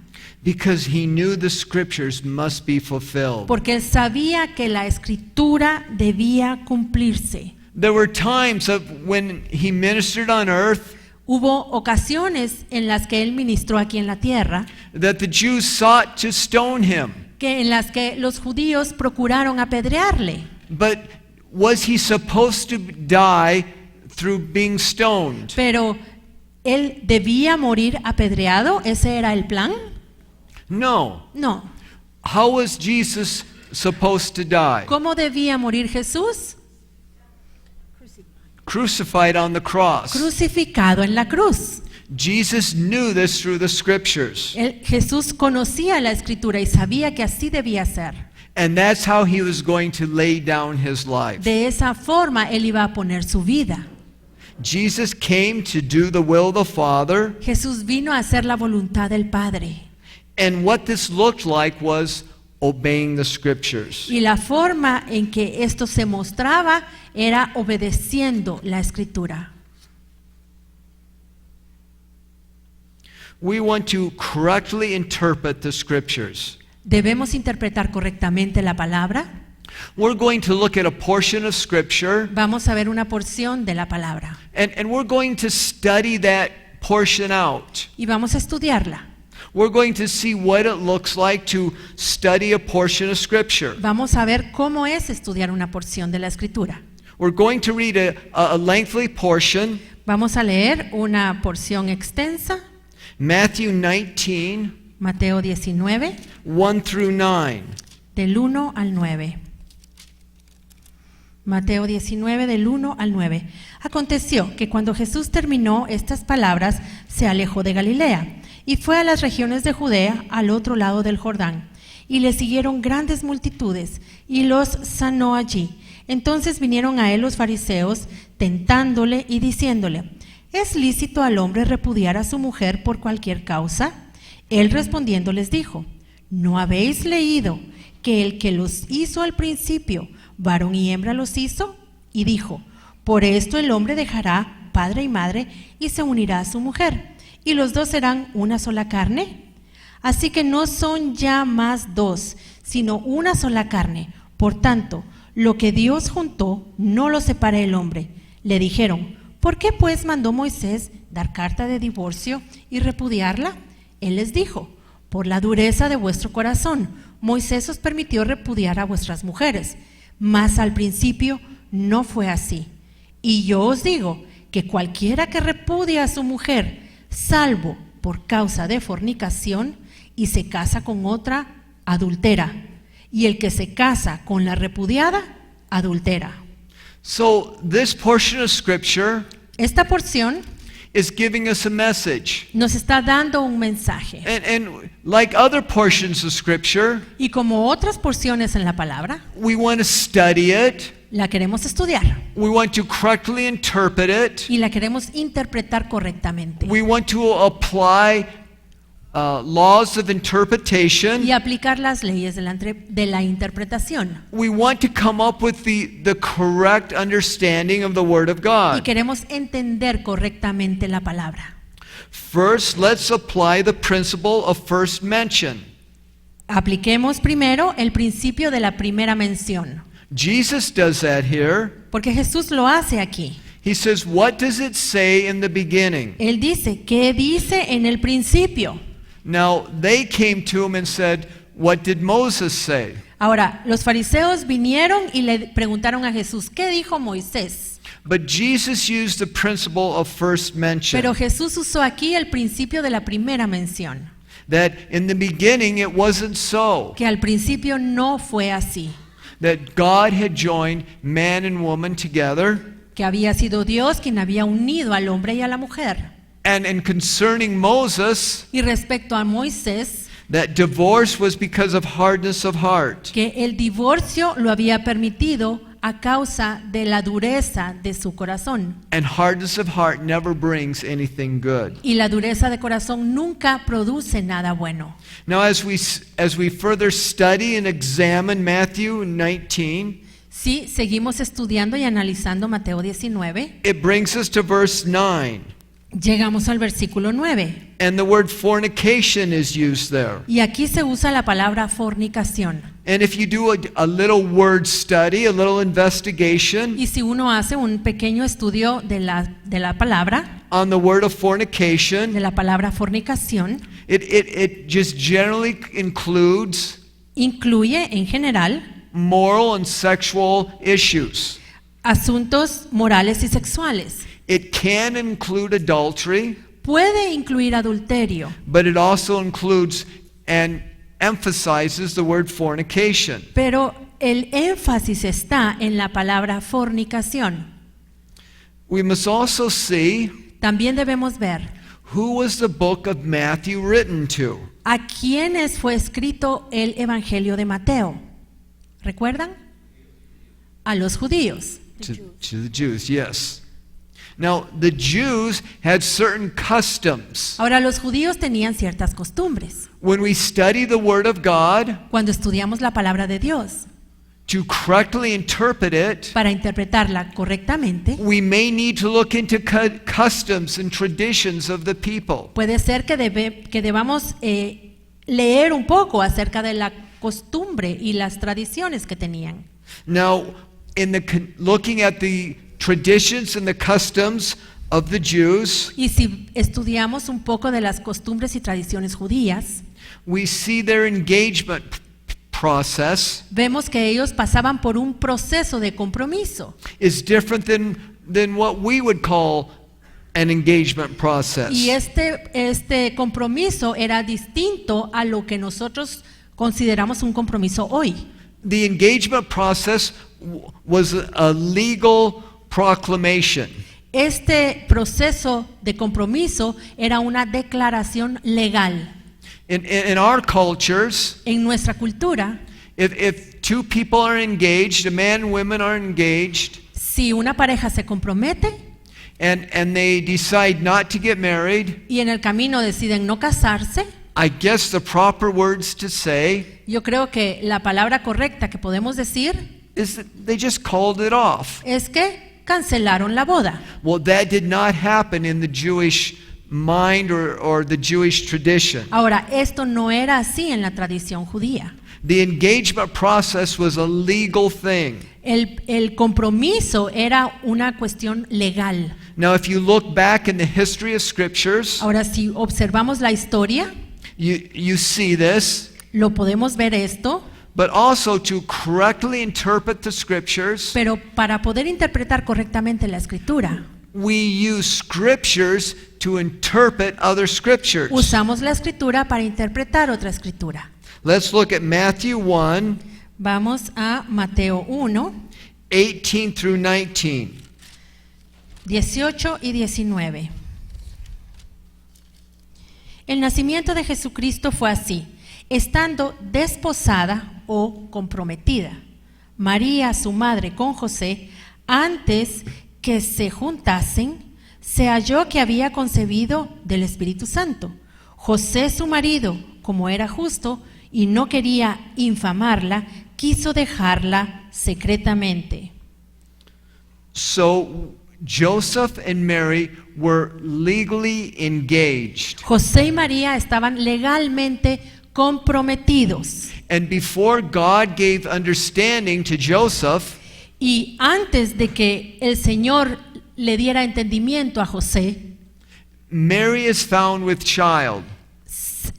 Speaker 1: because he knew the scriptures must be fulfilled.
Speaker 2: porque él sabía que la escritura debía cumplirse.
Speaker 1: There were times of when he ministered on earth
Speaker 2: Hubo ocasiones en las que él ministró aquí en la tierra,
Speaker 1: that the Jews sought to stone him.
Speaker 2: en las que los judíos procuraron apedrearle.
Speaker 1: But was he supposed to die through being stoned?
Speaker 2: Pero él debía morir apedreado, ¿ese era el plan?
Speaker 1: No.
Speaker 2: No.
Speaker 1: How was Jesus supposed to die?
Speaker 2: ¿Cómo debía morir Jesús?
Speaker 1: Crucified on the cross.
Speaker 2: Crucificado en la cruz.
Speaker 1: Jesus knew this through the scriptures.
Speaker 2: Jesús conocía la escritura y sabía que así debía ser.
Speaker 1: And that's how he was going to lay down his life.
Speaker 2: De esa forma él iba a poner su vida.
Speaker 1: Jesus came to do the will of the Father,
Speaker 2: Jesús vino a hacer la voluntad del Padre.
Speaker 1: and what this looked like was obeying the scriptures.
Speaker 2: Y la forma en que esto se mostraba era obedeciendo la escritura.
Speaker 1: We want to correctly interpret the scriptures.
Speaker 2: Debemos interpretar correctamente la palabra.
Speaker 1: We're going to look at a portion of scripture,
Speaker 2: Vamos a ver una porción de la palabra
Speaker 1: and we're going to study that portion out.
Speaker 2: y vamos a estudiarla.
Speaker 1: We're going to see what it looks like to study a portion of scripture.
Speaker 2: Vamos a ver cómo es estudiar una porción de la escritura.
Speaker 1: We're going to read a lengthy portion,
Speaker 2: Vamos a leer una porción extensa,
Speaker 1: Matthew 19,
Speaker 2: Mateo 19,
Speaker 1: 1 through 9.
Speaker 2: del 1 al 9. Mateo 19, del 1 al 9. Aconteció que cuando Jesús terminó estas palabras, se alejó de Galilea y fue a las regiones de Judea, al otro lado del Jordán. y le siguieron grandes multitudes, y los sanó allí. Entonces vinieron a él los fariseos, tentándole y diciéndole: ¿es lícito al hombre repudiar a su mujer por cualquier causa? Él respondiendo les dijo: ¿no habéis leído que el que los hizo al principio, varón y hembra los hizo? Y dijo: por esto el hombre dejará padre y madre y se unirá a su mujer, y los dos serán una sola carne. Así que no son ya más dos, sino una sola carne. Por tanto, lo que Dios juntó, no lo separe el hombre. Le dijeron: ¿por qué pues mandó Moisés dar carta de divorcio y repudiarla? Él les dijo: por la dureza de vuestro corazón, Moisés os permitió repudiar a vuestras mujeres, mas al principio no fue así. Y yo os digo que cualquiera que repudia a su mujer, salvo por causa de fornicación, y se casa con otra, adultera. Y el que se casa con la repudiada, adultera.
Speaker 1: So this portion of Scripture
Speaker 2: Esta porción
Speaker 1: is giving us a message.
Speaker 2: nos está dando un mensaje.
Speaker 1: And like other portions of Scripture,
Speaker 2: Y como otras porciones en la palabra,
Speaker 1: we want to study it.
Speaker 2: la queremos estudiar
Speaker 1: We want to correctly interpret it.
Speaker 2: y la queremos interpretar correctamente.
Speaker 1: We want to apply laws of interpretation.
Speaker 2: Y aplicar las leyes de la interpretación.
Speaker 1: We want to come up with the correct understanding of the Word of
Speaker 2: Y
Speaker 1: God.
Speaker 2: queremos entender correctamente la palabra.
Speaker 1: First, let's apply the principle of first mention.
Speaker 2: Apliquemos primero el principio de la primera mención,
Speaker 1: Jesus does that here.
Speaker 2: porque Jesús lo hace aquí.
Speaker 1: He says, what does it say in the beginning?
Speaker 2: Él dice: ¿qué dice en el principio?
Speaker 1: Now, they came to him and said, what did Moses say?
Speaker 2: Ahora, los fariseos vinieron y le preguntaron a Jesús: ¿qué dijo Moisés?
Speaker 1: But Jesus used the principle of first mention.
Speaker 2: Pero Jesús usó aquí el principio de la primera mención,
Speaker 1: That in the beginning it wasn't so.
Speaker 2: que al principio no fue así,
Speaker 1: That God had joined man and woman together.
Speaker 2: que había sido Dios quien había unido al hombre y a la mujer.
Speaker 1: And concerning Moses,
Speaker 2: Y respecto a Moisés,
Speaker 1: that divorce was because of hardness of heart.
Speaker 2: que el divorcio lo había permitido a causa de la dureza de su corazón.
Speaker 1: And hardness of heart never brings anything good.
Speaker 2: Y la dureza de corazón nunca produce nada bueno.
Speaker 1: Now as we further study and examine Matthew 19,
Speaker 2: Sí, seguimos estudiando y analizando Mateo 19.
Speaker 1: it brings us to verse 9.
Speaker 2: Llegamos al versículo 9.
Speaker 1: And the word fornication is used there.
Speaker 2: Y aquí se usa la palabra fornicación.
Speaker 1: And if you do a little word study, a little investigation
Speaker 2: Y si uno hace un pequeño estudio de la palabra,
Speaker 1: on the word of fornication,
Speaker 2: de la palabra fornicación,
Speaker 1: it just generally includes
Speaker 2: incluye en general
Speaker 1: moral and sexual issues.
Speaker 2: asuntos morales y sexuales.
Speaker 1: It can include adultery,
Speaker 2: Puede incluir adulterio,
Speaker 1: but it also includes and emphasizes the word fornication.
Speaker 2: pero el énfasis está en la palabra fornicación.
Speaker 1: We must also see
Speaker 2: También debemos ver
Speaker 1: who was the book of Matthew written to.
Speaker 2: a quiénes fue escrito el Evangelio de Mateo. ¿Recuerdan? A los judíos.
Speaker 1: To the Jews, yes. Now, the Jews had certain customs.
Speaker 2: Ahora, los judíos tenían ciertas costumbres.
Speaker 1: When we study the Word of God,
Speaker 2: Cuando estudiamos la palabra de Dios,
Speaker 1: to correctly interpret it,
Speaker 2: para interpretarla correctamente,
Speaker 1: we may need to look into customs and traditions of the people.
Speaker 2: puede ser que debamos leer un poco acerca de la costumbre y las tradiciones que tenían.
Speaker 1: Now, looking at the traditions and the customs of the Jews,
Speaker 2: Y si estudiamos un poco de las costumbres y tradiciones judías,
Speaker 1: we see their engagement process
Speaker 2: vemos que ellos pasaban por un proceso de compromiso.
Speaker 1: is different than what we would call an engagement process.
Speaker 2: Y este compromiso era distinto a lo que nosotros consideramos un compromiso hoy.
Speaker 1: The engagement process was a legal proclamation.
Speaker 2: Este proceso de compromiso era una declaración legal.
Speaker 1: In our cultures,
Speaker 2: En nuestra cultura,
Speaker 1: if two people are engaged, a man and women are engaged,
Speaker 2: si una pareja se compromete
Speaker 1: and they decide not to get married,
Speaker 2: y en el camino deciden no casarse,
Speaker 1: I guess the proper words to say
Speaker 2: yo creo que la palabra correcta que podemos decir
Speaker 1: is that they just called it off.
Speaker 2: es que cancelaron la boda.
Speaker 1: Well, that did not happen in the Jewish mind or the Jewish tradition.
Speaker 2: Ahora, esto no era así en la tradición judía.
Speaker 1: The engagement process was a legal thing.
Speaker 2: El compromiso era una cuestión legal.
Speaker 1: Now, if you look back in the history of scriptures,
Speaker 2: Ahora, si observamos la historia,
Speaker 1: you see this,
Speaker 2: lo podemos ver esto,
Speaker 1: but also to correctly interpret the scriptures,
Speaker 2: pero para poder interpretar correctamente la escritura,
Speaker 1: we use scriptures to interpret other scriptures.
Speaker 2: usamos la escritura para interpretar otra escritura.
Speaker 1: Let's look at Matthew 1,
Speaker 2: Vamos a Mateo 1,
Speaker 1: 18 through 19.
Speaker 2: 18 y 19. El nacimiento de Jesucristo fue así, estando desposada o comprometida María, su madre, con José, antes que se juntasen, se halló que había concebido del Espíritu Santo. José, su marido, como era justo y no quería infamarla, quiso dejarla secretamente.
Speaker 1: So Joseph and Mary were legally engaged.
Speaker 2: José y María estaban legalmente comprometidos.
Speaker 1: And before God gave understanding to Joseph,
Speaker 2: Y antes de que el Señor le diera entendimiento a José,
Speaker 1: Mary is found with child.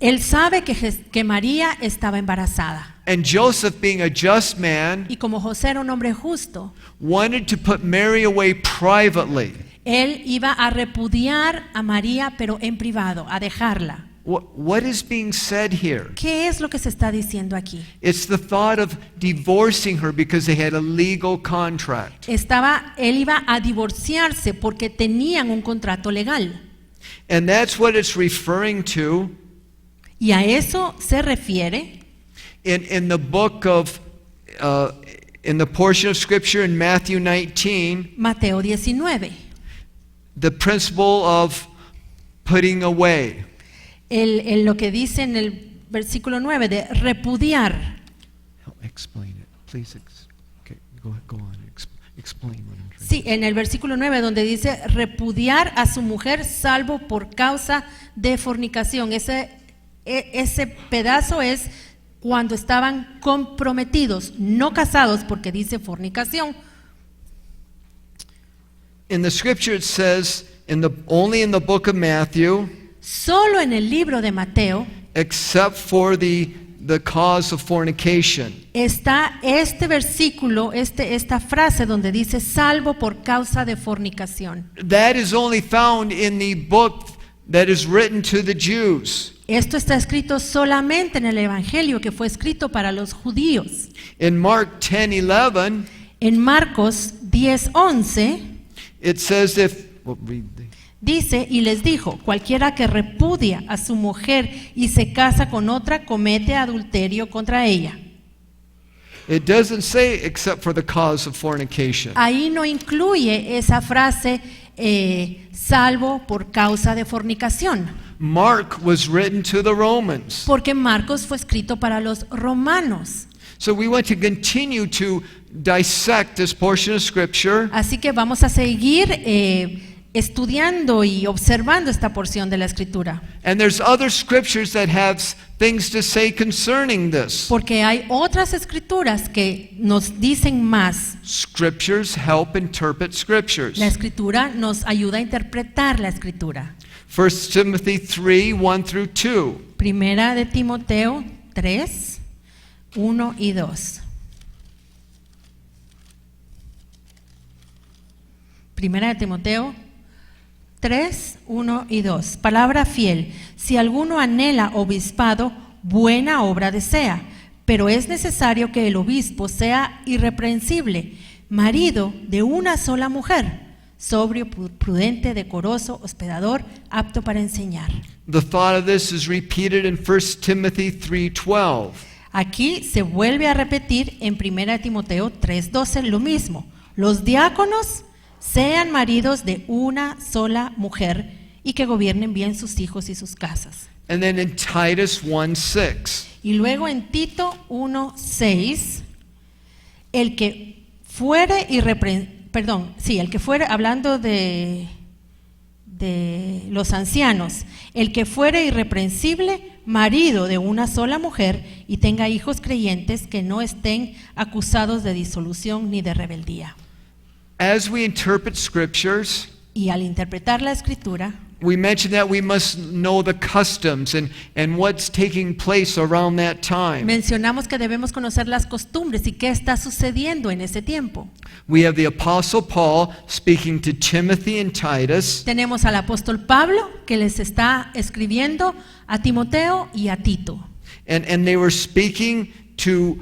Speaker 2: él sabe que María estaba embarazada.
Speaker 1: And Joseph, being a just man,
Speaker 2: Y como José era un hombre justo,
Speaker 1: wanted to put Mary away privately.
Speaker 2: él iba a repudiar a María, pero en privado, a dejarla.
Speaker 1: What is being said here?
Speaker 2: ¿Qué es lo que se está diciendo aquí?
Speaker 1: It's the thought of divorcing her because they had a legal contract.
Speaker 2: Él iba a divorciarse porque tenían un contrato legal.
Speaker 1: And that's what it's referring to
Speaker 2: Y a eso se refiere
Speaker 1: in the book of, in the portion of scripture in Matthew 19,
Speaker 2: Mateo 19.
Speaker 1: the principle of putting away.
Speaker 2: Lo que dice en el versículo 9 de repudiar.
Speaker 1: Explain it, please. Okay, go on. Explain what I'm trying.
Speaker 2: Sí, en el versículo 9 donde dice repudiar a su mujer salvo por causa de fornicación. Ese pedazo es cuando estaban comprometidos, no casados porque dice fornicación.
Speaker 1: In the scripture it says, only in the book of Matthew,
Speaker 2: Solo en el libro de Mateo
Speaker 1: except for the cause of fornication.
Speaker 2: está este versículo, esta frase donde dice salvo por causa de fornicación.
Speaker 1: That is only found in the book that is written to the Jews.
Speaker 2: Esto está escrito solamente en el Evangelio que fue escrito para los judíos.
Speaker 1: In Mark 10:11,
Speaker 2: En Marcos 10:11
Speaker 1: it says
Speaker 2: dice, y les dijo, cualquiera que repudia a su mujer y se casa con otra, comete adulterio contra ella.
Speaker 1: it doesn't say except for the cause of fornication.
Speaker 2: Ahí no incluye esa frase, salvo por causa de fornicación,
Speaker 1: Mark was written to the Romans.
Speaker 2: porque Marcos fue escrito para los romanos.
Speaker 1: So we want to continue to dissect this portion of scripture.
Speaker 2: Así que vamos a seguir estudiando y observando esta porción de la Escritura,
Speaker 1: And there's other scriptures that have things to say concerning this.
Speaker 2: porque hay otras escrituras que nos dicen más.
Speaker 1: Scriptures help interpret scriptures.
Speaker 2: La Escritura nos ayuda a interpretar la Escritura.
Speaker 1: 1 Timothy 3:1 through 2.
Speaker 2: Primera de Timoteo 3, 1 y 2. Primera de Timoteo 3, 1 y 2. Palabra fiel. Si alguno anhela obispado, buena obra desea, pero es necesario que el obispo sea irreprensible, marido de una sola mujer, sobrio, prudente, decoroso, hospedador, apto para enseñar.
Speaker 1: The thought of this is repeated in 1 Timothy 3:12.
Speaker 2: Aquí se vuelve a repetir en 1 Timoteo 3:12 lo mismo. Los diáconos sean maridos de una sola mujer y que gobiernen bien sus hijos y sus casas.
Speaker 1: And then in Titus 1:6.
Speaker 2: Y luego en Tito 1:6, el que fuere hablando de los ancianos, el que fuere irreprensible, marido de una sola mujer y tenga hijos creyentes que no estén acusados de disolución ni de rebeldía.
Speaker 1: As we interpret scriptures,
Speaker 2: Y al interpretar la escritura,
Speaker 1: we mentioned that we must know the customs and what's taking place around that time.
Speaker 2: mencionamos que debemos conocer las costumbres y qué está sucediendo en ese tiempo.
Speaker 1: We have the Apostle Paul speaking to Timothy and Titus,
Speaker 2: Tenemos al apóstol Pablo que les está escribiendo a Timoteo y a Tito.
Speaker 1: and they were speaking to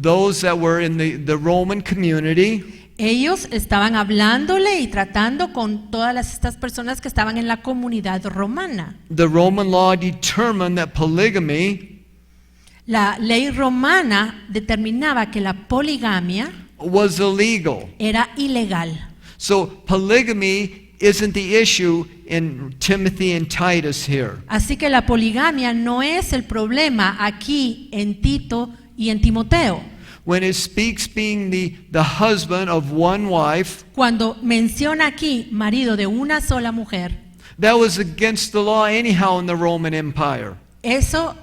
Speaker 1: those that were in the Roman community.
Speaker 2: Ellos estaban hablándole y tratando con todas estas personas que estaban en la comunidad romana.
Speaker 1: The Roman law determined that polygamy
Speaker 2: La ley romana determinaba que la poligamia
Speaker 1: was illegal.
Speaker 2: era ilegal.
Speaker 1: So polygamy isn't the issue in Timothy and Titus here.
Speaker 2: Así que la poligamia no es el problema aquí en Tito y en Timoteo.
Speaker 1: When it speaks being the husband of one wife,
Speaker 2: Cuando menciona aquí marido de una sola mujer,
Speaker 1: that was against the law anyhow in the Roman Empire.
Speaker 2: eso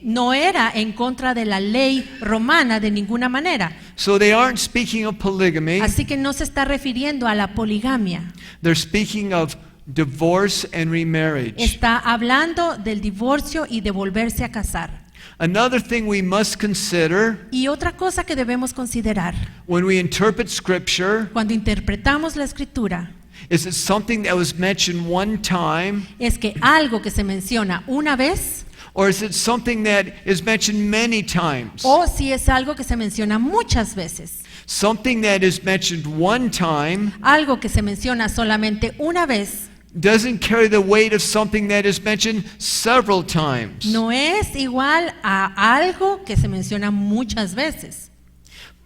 Speaker 2: no era en contra de la ley romana de ninguna manera.
Speaker 1: So they aren't speaking of polygamy.
Speaker 2: Así que no se está refiriendo a la poligamia.
Speaker 1: They're speaking of divorce and remarriage.
Speaker 2: Está hablando del divorcio y de volverse a casar.
Speaker 1: Another thing we must consider
Speaker 2: Y otra cosa que debemos considerar
Speaker 1: when we interpret scripture
Speaker 2: cuando interpretamos la escritura
Speaker 1: is it something that was mentioned one time,
Speaker 2: es que algo que se menciona una vez
Speaker 1: or is it something that is mentioned many times?
Speaker 2: o si es algo que se menciona muchas veces.
Speaker 1: Something that is mentioned one time
Speaker 2: Algo que se menciona solamente una vez
Speaker 1: doesn't carry the weight of something that is mentioned several times.
Speaker 2: no es igual a algo que se menciona muchas veces.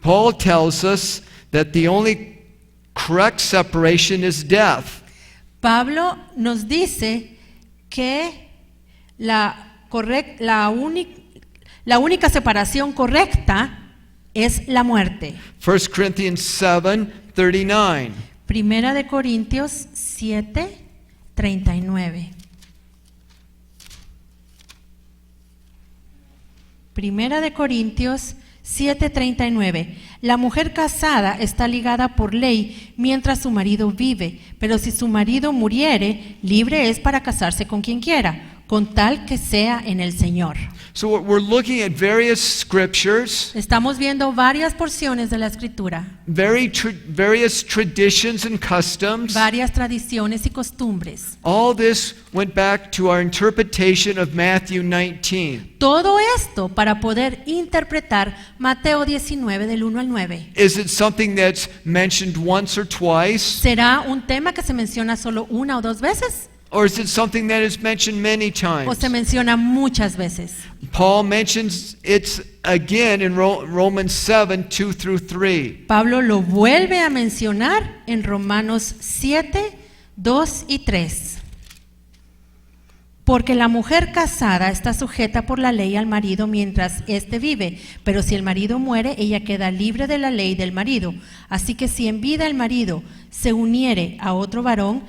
Speaker 1: Paul tells us that the only correct separation is death.
Speaker 2: Pablo nos dice que la única separación correcta es la muerte.
Speaker 1: 1 Corinthians 7:39.
Speaker 2: Primera de Corintios 7:39. Primera de Corintios 7:39. La mujer casada está ligada por ley mientras su marido vive, pero si su marido muriere, libre es para casarse con quien quiera, con tal que sea en el Señor.
Speaker 1: So we're looking at various scriptures,
Speaker 2: Estamos viendo varias porciones de la Escritura,
Speaker 1: various traditions and customs.
Speaker 2: varias tradiciones y costumbres.
Speaker 1: All this went back to our interpretation of Matthew 19.
Speaker 2: Todo esto para poder interpretar Mateo 19 del 1 al 9.
Speaker 1: Is it something that's mentioned once or twice?
Speaker 2: ¿Será un tema que se menciona solo una o dos veces?
Speaker 1: Or is it something that is mentioned many
Speaker 2: ¿O
Speaker 1: times?
Speaker 2: se menciona muchas veces?
Speaker 1: Paul mentions it again in Romans 7:2-3.
Speaker 2: Pablo lo vuelve a mencionar en Romanos 7, 2 y 3. Porque la mujer casada está sujeta por la ley al marido mientras éste vive, pero si el marido muere, ella queda libre de la ley del marido. Así que si en vida el marido se uniere a otro varón,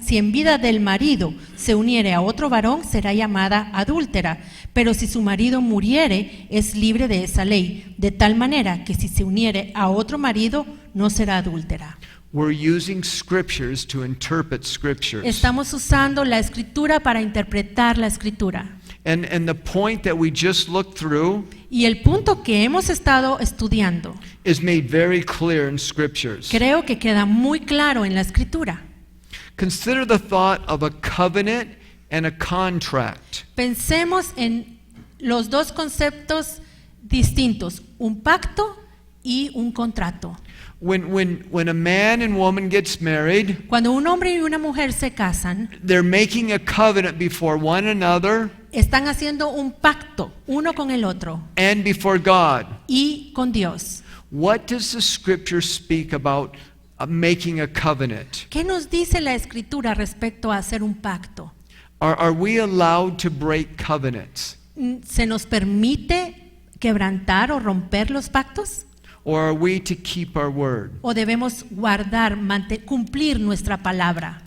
Speaker 2: si en vida del marido se uniere a otro varón, será llamada adúltera. Pero si su marido muriere, es libre de esa ley, de tal manera que si se uniere a otro marido, no será adúltera.
Speaker 1: We're using scriptures to interpret scriptures.
Speaker 2: Estamos usando la escritura para interpretar la escritura.
Speaker 1: And the point that we just looked through
Speaker 2: Y el punto que hemos estado estudiando,
Speaker 1: is made very clear in scriptures.
Speaker 2: creo que queda muy claro en la escritura.
Speaker 1: Consider the thought of a covenant and a contract.
Speaker 2: Pensemos en los dos conceptos distintos, un pacto y un contrato.
Speaker 1: When a man and woman gets married,
Speaker 2: Cuando un hombre y una mujer se casan,
Speaker 1: they're making a covenant before one another
Speaker 2: están haciendo un pacto uno con el otro
Speaker 1: and before God.
Speaker 2: y con Dios.
Speaker 1: What does the scripture speak about making a covenant?
Speaker 2: ¿Qué nos dice la Escritura respecto a hacer un pacto?
Speaker 1: Are we allowed to break covenants?
Speaker 2: ¿Se nos permite quebrantar o romper los pactos?
Speaker 1: Or are we to keep our word?
Speaker 2: ¿O debemos guardar, cumplir nuestra palabra?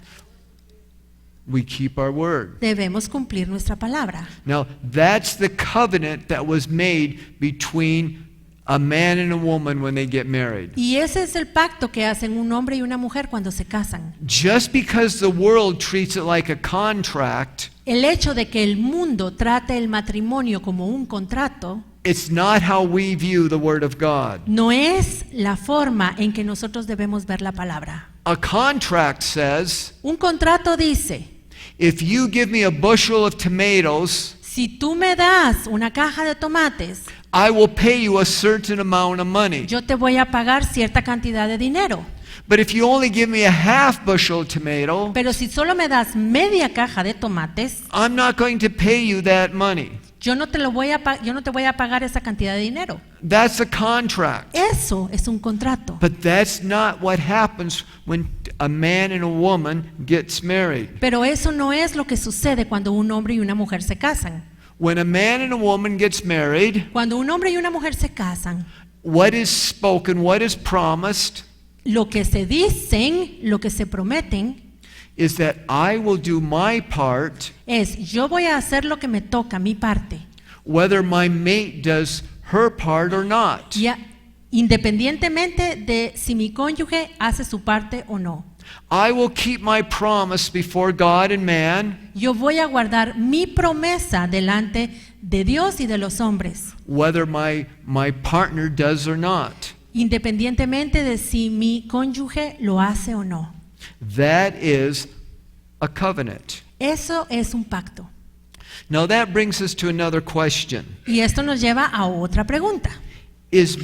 Speaker 1: We keep our word.
Speaker 2: Debemos cumplir nuestra palabra.
Speaker 1: Now, that's the covenant that was made between a man and a woman when they get married.
Speaker 2: Y ese es el pacto que hacen un hombre y una mujer cuando se casan.
Speaker 1: Just because the world treats it like a contract,
Speaker 2: El hecho de que el mundo trate el matrimonio como un contrato
Speaker 1: it's not how we view the word of God.
Speaker 2: no es la forma en que nosotros debemos ver la palabra.
Speaker 1: A contract says,
Speaker 2: Un contrato dice,
Speaker 1: if you give me a bushel of tomatoes,
Speaker 2: si tú me das una caja de tomates,
Speaker 1: I will pay you a certain amount of money.
Speaker 2: yo te voy a pagar cierta cantidad de dinero.
Speaker 1: But if you only give me a half bushel of tomato,
Speaker 2: Pero si solo me das media caja de tomates,
Speaker 1: I'm not going to pay you that money.
Speaker 2: yo no te voy a pagar esa cantidad de dinero.
Speaker 1: That's a contract.
Speaker 2: Eso es un contrato.
Speaker 1: But that's not what happens when a man and a woman gets married.
Speaker 2: Pero eso no es lo que sucede cuando un hombre y una mujer se casan.
Speaker 1: When a man and a woman gets married,
Speaker 2: Cuando un hombre y una mujer se casan,
Speaker 1: what is spoken, what is promised,
Speaker 2: lo que se dicen, lo que se prometen,
Speaker 1: is that I will do my part,
Speaker 2: es yo voy a hacer lo que me toca, mi parte,
Speaker 1: whether my mate does her part or not.
Speaker 2: ya, independientemente de si mi cónyuge hace su parte o no.
Speaker 1: I will keep my promise before God and man,
Speaker 2: Yo voy a guardar mi promesa delante de Dios y de los hombres,
Speaker 1: whether my partner does or not.
Speaker 2: independientemente de si mi cónyuge lo hace o no.
Speaker 1: That is a covenant.
Speaker 2: Eso es un pacto.
Speaker 1: Now that brings us to another question.
Speaker 2: Y esto nos lleva a otra pregunta.
Speaker 1: Is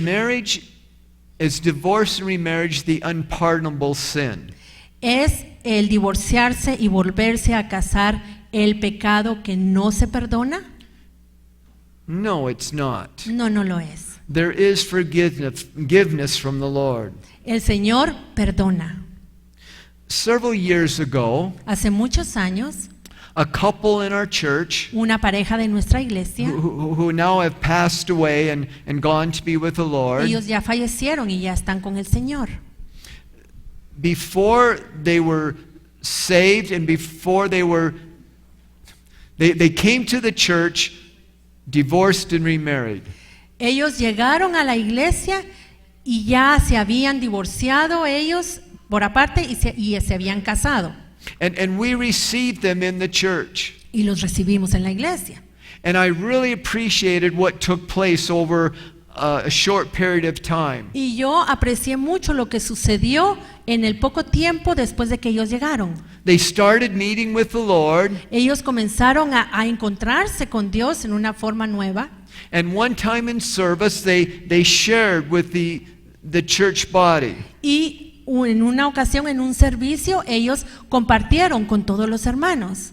Speaker 1: divorce and remarriage the unpardonable sin?
Speaker 2: ¿Es el divorciarse y volverse a casar el pecado que no se perdona?
Speaker 1: No, it's not.
Speaker 2: No, no lo es.
Speaker 1: There is forgiveness from the Lord.
Speaker 2: El Señor perdona.
Speaker 1: Several years ago,
Speaker 2: Hace muchos años,
Speaker 1: a couple in our church
Speaker 2: una pareja de nuestra iglesia,
Speaker 1: who now have passed away and gone to be with the Lord,
Speaker 2: ellos ya fallecieron y ya están con el Señor.
Speaker 1: before they were saved and before they came to the church, divorced and remarried.
Speaker 2: Ellos llegaron a la iglesia y ya se habían divorciado ellos por aparte y se habían casado.
Speaker 1: And we received them in the church.
Speaker 2: Y los recibimos en la iglesia.
Speaker 1: And I really appreciated what took place over a short period of time.
Speaker 2: Y yo aprecié mucho lo que sucedió en el poco tiempo después de que ellos llegaron.
Speaker 1: They started meeting with the Lord,
Speaker 2: Ellos comenzaron a encontrarse con Dios en una forma nueva.
Speaker 1: and one time in service they shared with the church body.
Speaker 2: Y en una ocasión, en un servicio, ellos compartieron con todos los hermanos.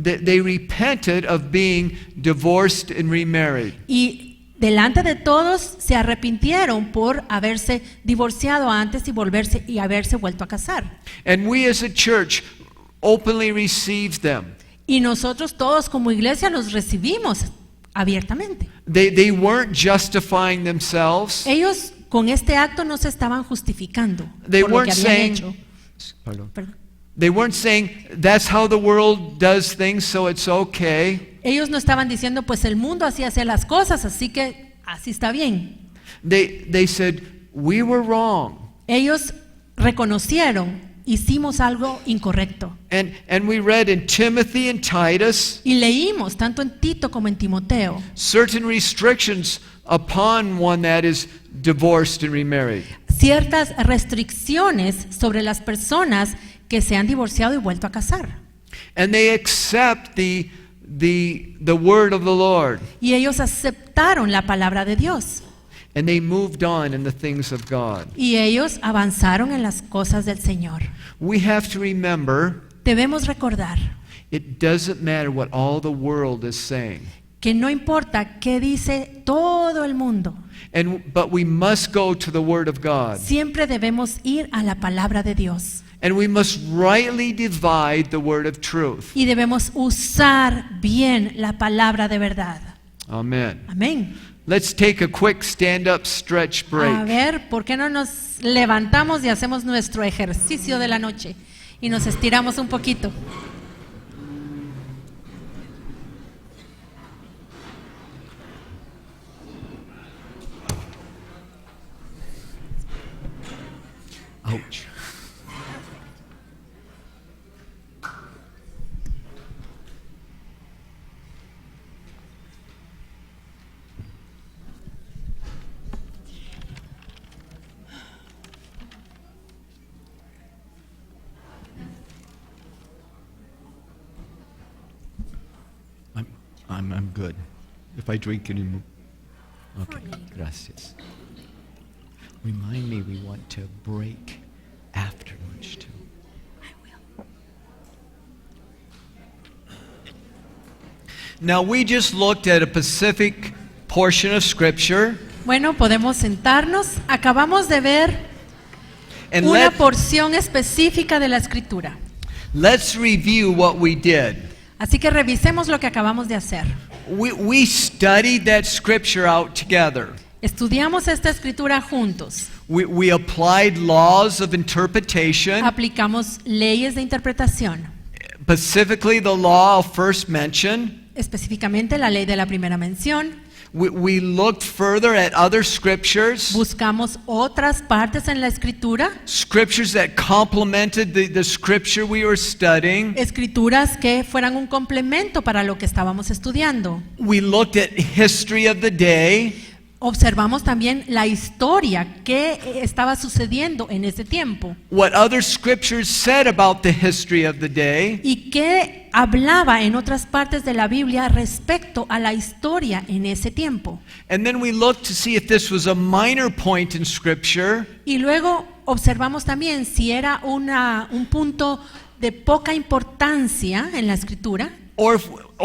Speaker 1: They repented of being divorced and remarried.
Speaker 2: Y delante de todos se arrepintieron por haberse divorciado antes y haberse vuelto a casar.
Speaker 1: And we as a church openly received them.
Speaker 2: Y nosotros todos como iglesia los recibimos abiertamente.
Speaker 1: They weren't justifying themselves.
Speaker 2: Ellos con este acto no se estaban justificando
Speaker 1: They
Speaker 2: por lo que
Speaker 1: weren't
Speaker 2: habían
Speaker 1: saying,
Speaker 2: hecho.
Speaker 1: pardon.
Speaker 2: Perdón.
Speaker 1: They weren't saying that's how the world does things, so it's okay.
Speaker 2: Ellos no estaban diciendo, pues el mundo así hace las cosas, así que así está bien.
Speaker 1: They said we were wrong.
Speaker 2: Ellos reconocieron, hicimos algo incorrecto.
Speaker 1: And we read in Timothy and Titus
Speaker 2: Y leímos, tanto en Tito como en Timoteo,
Speaker 1: certain restrictions upon one that is divorced and remarried.
Speaker 2: ciertas restricciones sobre las personas que se han divorciado y vuelto a casar.
Speaker 1: And they accept the word of the Lord.
Speaker 2: Y ellos aceptaron la palabra de Dios.
Speaker 1: and they moved on in the things of God.
Speaker 2: y ellos avanzaron en las cosas del Señor.
Speaker 1: We have to remember
Speaker 2: Debemos recordar
Speaker 1: it doesn't matter what all the world is saying.
Speaker 2: que no importa qué dice todo el mundo,
Speaker 1: But we must go to the Word of God.
Speaker 2: siempre debemos ir a la palabra de Dios
Speaker 1: And we must rightly divide the word of truth.
Speaker 2: y debemos usar bien la palabra de verdad.
Speaker 1: Amen.
Speaker 2: Amén.
Speaker 1: Let's take a quick stand-up stretch
Speaker 2: A
Speaker 1: break.
Speaker 2: ver, ¿por qué no nos levantamos y hacemos nuestro ejercicio de la noche y nos estiramos un poquito?
Speaker 1: Ouch. I'm good. If I drink anymore. Okay, gracias. Remind me we want to break after lunch too. Now we just looked at a specific portion of scripture
Speaker 2: Bueno, podemos sentarnos. Acabamos de ver
Speaker 1: and
Speaker 2: una porción específica de la Escritura.
Speaker 1: let's review what we did.
Speaker 2: Así que revisemos lo que acabamos de hacer.
Speaker 1: We studied that scripture out together.
Speaker 2: Estudiamos esta Escritura juntos.
Speaker 1: We applied laws of interpretation,
Speaker 2: Aplicamos leyes de interpretación,
Speaker 1: specifically the law of first mention.
Speaker 2: específicamente la ley de la primera mención.
Speaker 1: We looked further at other scriptures,
Speaker 2: Buscamos otras partes en la Escritura,
Speaker 1: scriptures that complemented the scripture we were studying.
Speaker 2: escrituras que fueran un complemento para lo que estábamos estudiando.
Speaker 1: We looked at history of the day.
Speaker 2: Observamos también la historia que estaba sucediendo en ese tiempo
Speaker 1: What other scriptures said about the history of the day.
Speaker 2: y qué hablaba en otras partes de la Biblia respecto a la historia en ese tiempo.
Speaker 1: And then we looked to see if this was a minor point in scripture
Speaker 2: Y luego observamos también si era un punto de poca importancia en la Escritura
Speaker 1: or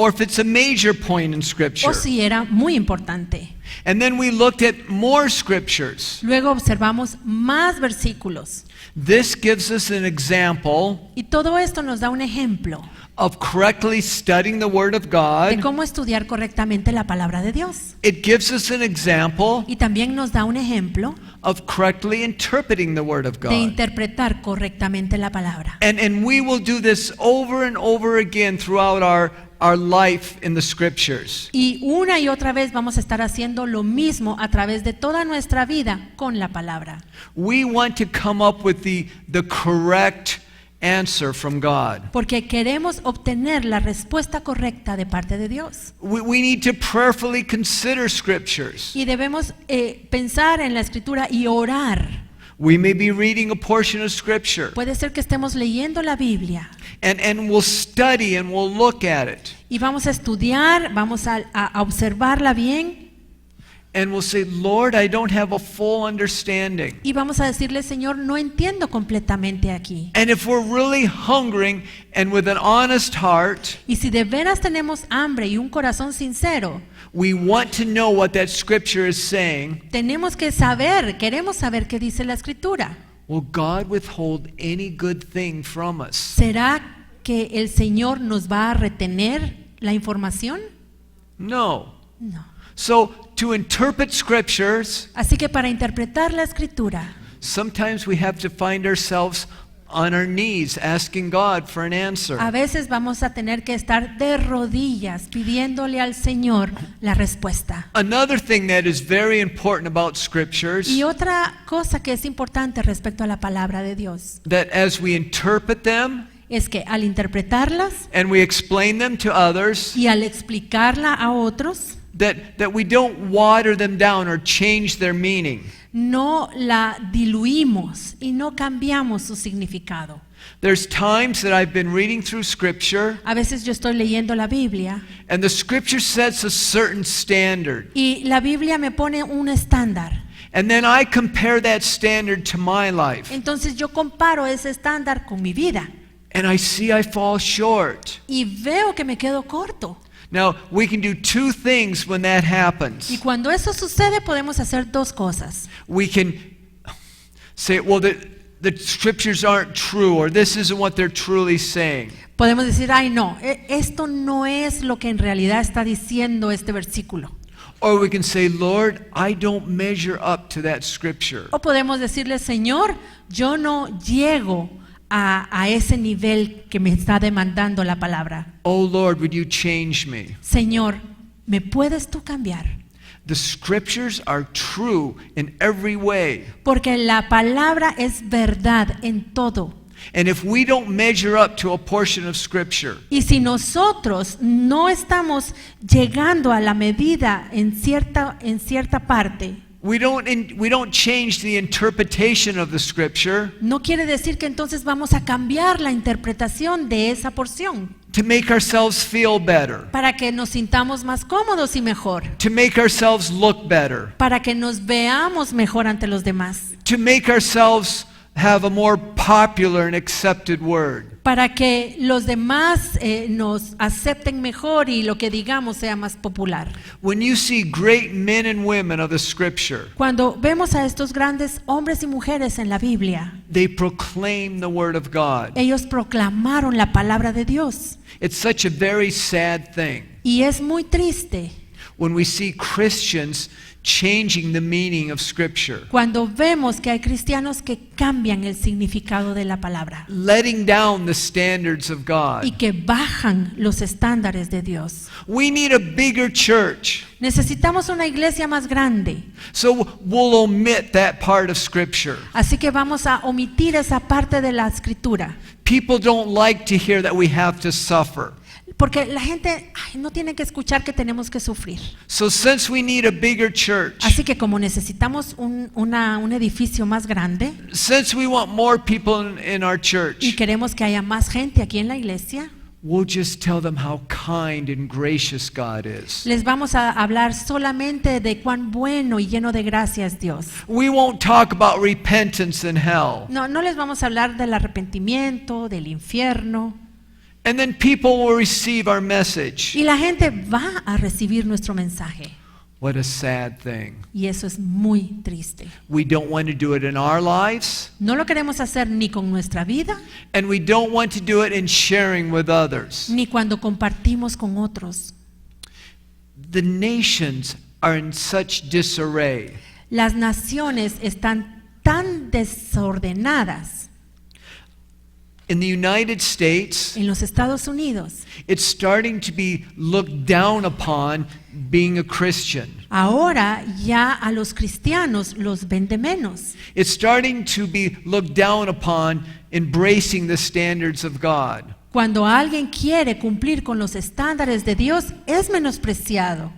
Speaker 1: if it's a major point in scripture.
Speaker 2: o si era muy importante.
Speaker 1: And then we looked at more scriptures.
Speaker 2: Luego observamos más versículos
Speaker 1: This gives us an example
Speaker 2: y todo esto nos da un ejemplo
Speaker 1: of correctly studying the Word of
Speaker 2: de
Speaker 1: God.
Speaker 2: cómo estudiar correctamente la palabra de Dios.
Speaker 1: It gives us an example
Speaker 2: Y también nos da un ejemplo
Speaker 1: of correctly interpreting the Word of
Speaker 2: de
Speaker 1: God.
Speaker 2: interpretar correctamente la palabra.
Speaker 1: And we will do this over and over again throughout our life in the Scriptures.
Speaker 2: Y una y otra vez vamos a estar haciendo lo mismo a través de toda nuestra vida con la palabra.
Speaker 1: We want to come up with the correct answer from God.
Speaker 2: Porque queremos obtener la respuesta correcta de parte de Dios.
Speaker 1: We need to prayerfully consider Scriptures.
Speaker 2: Y debemos pensar en la Escritura y orar.
Speaker 1: We may be reading a portion of Scripture,
Speaker 2: Puede ser que estemos leyendo la Biblia
Speaker 1: and we'll study and we'll look at it.
Speaker 2: y vamos a estudiar, vamos a observarla bien
Speaker 1: And we'll say, Lord, I don't have a full understanding.
Speaker 2: y vamos a decirle, Señor, no entiendo completamente aquí.
Speaker 1: And if we're really hungering and with an honest heart,
Speaker 2: Y si de veras tenemos hambre y un corazón sincero,
Speaker 1: we want to know what that scripture is saying,
Speaker 2: tenemos que saber, queremos saber qué dice la Escritura.
Speaker 1: will God withhold any good thing from us?
Speaker 2: ¿Será que el Señor nos va a retener la información?
Speaker 1: No.
Speaker 2: No.
Speaker 1: So, to interpret scriptures,
Speaker 2: Así que para interpretar la Escritura,
Speaker 1: sometimes we have to find ourselves on our knees asking God for an answer.
Speaker 2: a veces vamos a tener que estar de rodillas pidiéndole al Señor la respuesta.
Speaker 1: Another thing that is very important about scriptures,
Speaker 2: Y otra cosa que es importante respecto a la palabra de Dios
Speaker 1: that as we interpret them
Speaker 2: es que al interpretarlas
Speaker 1: and we explain them to others,
Speaker 2: y al explicarla a otros,
Speaker 1: that we don't water them down or change their meaning.
Speaker 2: no la diluimos y no cambiamos su significado.
Speaker 1: There's times that I've been reading through scripture
Speaker 2: A veces yo estoy leyendo la Biblia
Speaker 1: and the scripture sets a certain standard.
Speaker 2: y la Biblia me pone un estándar.
Speaker 1: And then I compare that standard to my life.
Speaker 2: Entonces yo comparo ese estándar con mi vida
Speaker 1: And I see I fall short.
Speaker 2: y veo que me quedo corto.
Speaker 1: Now, we can do two things when that
Speaker 2: Y
Speaker 1: happens.
Speaker 2: cuando eso sucede podemos hacer dos cosas.
Speaker 1: We can say, well, the scriptures aren't true, or this isn't what they're truly saying.
Speaker 2: Podemos decir, ay no, esto no es lo que en realidad está diciendo este versículo.
Speaker 1: Or we can say, Lord, I don't measure up to that scripture.
Speaker 2: O podemos decirle, Señor, yo no llego a ese nivel que me está demandando la palabra.
Speaker 1: Oh Lord, would you change me?
Speaker 2: Señor, ¿me puedes tú cambiar?
Speaker 1: The scriptures are true in every way.
Speaker 2: Porque la palabra es verdad en todo.
Speaker 1: And if we don't measure up to a portion of scripture,
Speaker 2: Y si nosotros no estamos llegando a la medida en cierta parte,
Speaker 1: we don't change the interpretation of the scripture
Speaker 2: no quiere decir que entonces vamos a cambiar la interpretación de esa porción
Speaker 1: to make ourselves feel better,
Speaker 2: para que nos sintamos más cómodos y mejor,
Speaker 1: to make ourselves look better,
Speaker 2: para que nos veamos mejor ante los demás,
Speaker 1: to make ourselves have a more popular and accepted word.
Speaker 2: para que los demás nos acepten mejor y lo que digamos sea más popular.
Speaker 1: When you see great men and women of the scripture,
Speaker 2: Cuando vemos a estos grandes hombres y mujeres en la Biblia,
Speaker 1: they proclaim the word of God.
Speaker 2: ellos proclamaron la palabra de Dios.
Speaker 1: It's such a very sad thing
Speaker 2: Y es muy triste
Speaker 1: when we see Christians changing the meaning of scripture,
Speaker 2: cuando vemos que hay cristianos que cambian el significado de la palabra
Speaker 1: letting down the standards of God.
Speaker 2: y que bajan los estándares de Dios.
Speaker 1: We need a bigger church.
Speaker 2: Necesitamos una iglesia más grande,
Speaker 1: So we'll omit that part of scripture.
Speaker 2: así que vamos a omitir esa parte de la escritura,
Speaker 1: People don't like to hear that we have to suffer.
Speaker 2: porque la gente no tiene que escuchar que tenemos que sufrir.
Speaker 1: So since we need a bigger church,
Speaker 2: Así que como necesitamos un edificio más grande
Speaker 1: since we want more people in our
Speaker 2: y
Speaker 1: church,
Speaker 2: queremos que haya más gente aquí en la iglesia,
Speaker 1: we'll just tell them how kind and gracious God is.
Speaker 2: les vamos a hablar solamente de cuán bueno y lleno de gracia es Dios.
Speaker 1: We won't talk about repentance and hell.
Speaker 2: No les vamos a hablar del arrepentimiento, del infierno.
Speaker 1: And then people will receive our message.
Speaker 2: Y la gente va a recibir nuestro mensaje.
Speaker 1: What a sad thing.
Speaker 2: Y eso es muy triste.
Speaker 1: We don't want to do it in our lives,
Speaker 2: No lo queremos hacer ni con nuestra vida,
Speaker 1: and we don't want to do it in sharing with others.
Speaker 2: ni cuando compartimos con otros.
Speaker 1: The nations are in such disarray.
Speaker 2: Las naciones están tan desordenadas.
Speaker 1: In the United States,
Speaker 2: En los Estados Unidos,
Speaker 1: it's starting to be looked down upon being a Christian.
Speaker 2: ahora ya a los cristianos los ven de menos.
Speaker 1: It's starting to be looked down upon embracing the standards of God.
Speaker 2: Cuando alguien quiere cumplir con los estándares de Dios, es menospreciado.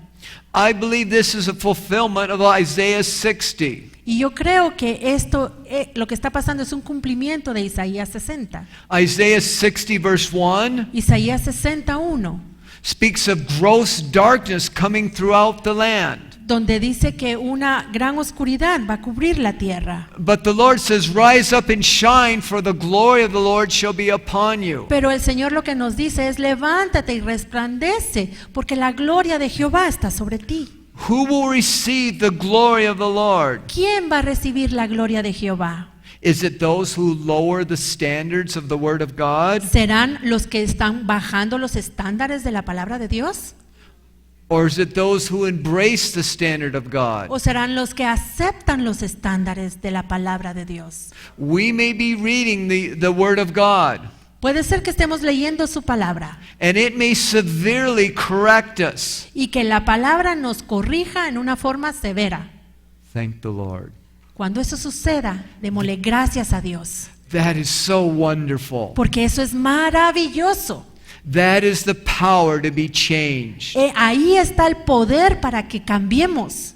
Speaker 1: I believe this is a fulfillment of Isaiah 60.
Speaker 2: Y yo creo que esto, lo que está pasando es un cumplimiento de Isaías 60.
Speaker 1: Isaiah 60 verse 1
Speaker 2: Isaías 61,
Speaker 1: speaks of gross darkness coming throughout the land.
Speaker 2: donde dice que una gran oscuridad va a cubrir la tierra.
Speaker 1: But the Lord says, rise up and shine, for the glory of the Lord shall be upon you.
Speaker 2: Pero el Señor lo que nos dice es levántate y resplandece, porque la gloria de Jehová está sobre ti.
Speaker 1: Who will receive the glory of the Lord?
Speaker 2: ¿Quién va a recibir la gloria de Jehová?
Speaker 1: Is it those who lower the standards of the Word of God?
Speaker 2: ¿Serán los que están bajando los estándares de la palabra de Dios?
Speaker 1: Or is it those who embrace the standard of God?
Speaker 2: ¿O serán los que aceptan los estándares de la palabra de Dios?
Speaker 1: We may be reading the Word of God,
Speaker 2: Puede ser que estemos leyendo su palabra
Speaker 1: and it may severely correct us.
Speaker 2: y que la palabra nos corrija en una forma severa.
Speaker 1: Thank the Lord.
Speaker 2: Cuando eso suceda, démosle gracias a Dios,
Speaker 1: That is so wonderful.
Speaker 2: porque eso es maravilloso.
Speaker 1: That is the power to be changed.
Speaker 2: Ahí está el poder para que cambiemos.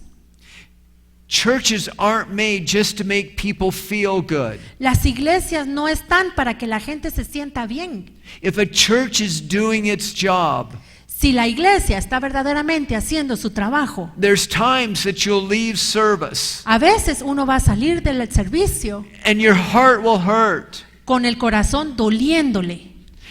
Speaker 1: Churches aren't made just to make people feel good.
Speaker 2: Las iglesias no están para que la gente se sienta bien.
Speaker 1: If a church is doing its job,
Speaker 2: Si la iglesia está verdaderamente haciendo su trabajo,
Speaker 1: there's times that you'll leave service
Speaker 2: a veces uno va a salir del servicio
Speaker 1: and your heart will hurt.
Speaker 2: con el corazón doliéndole,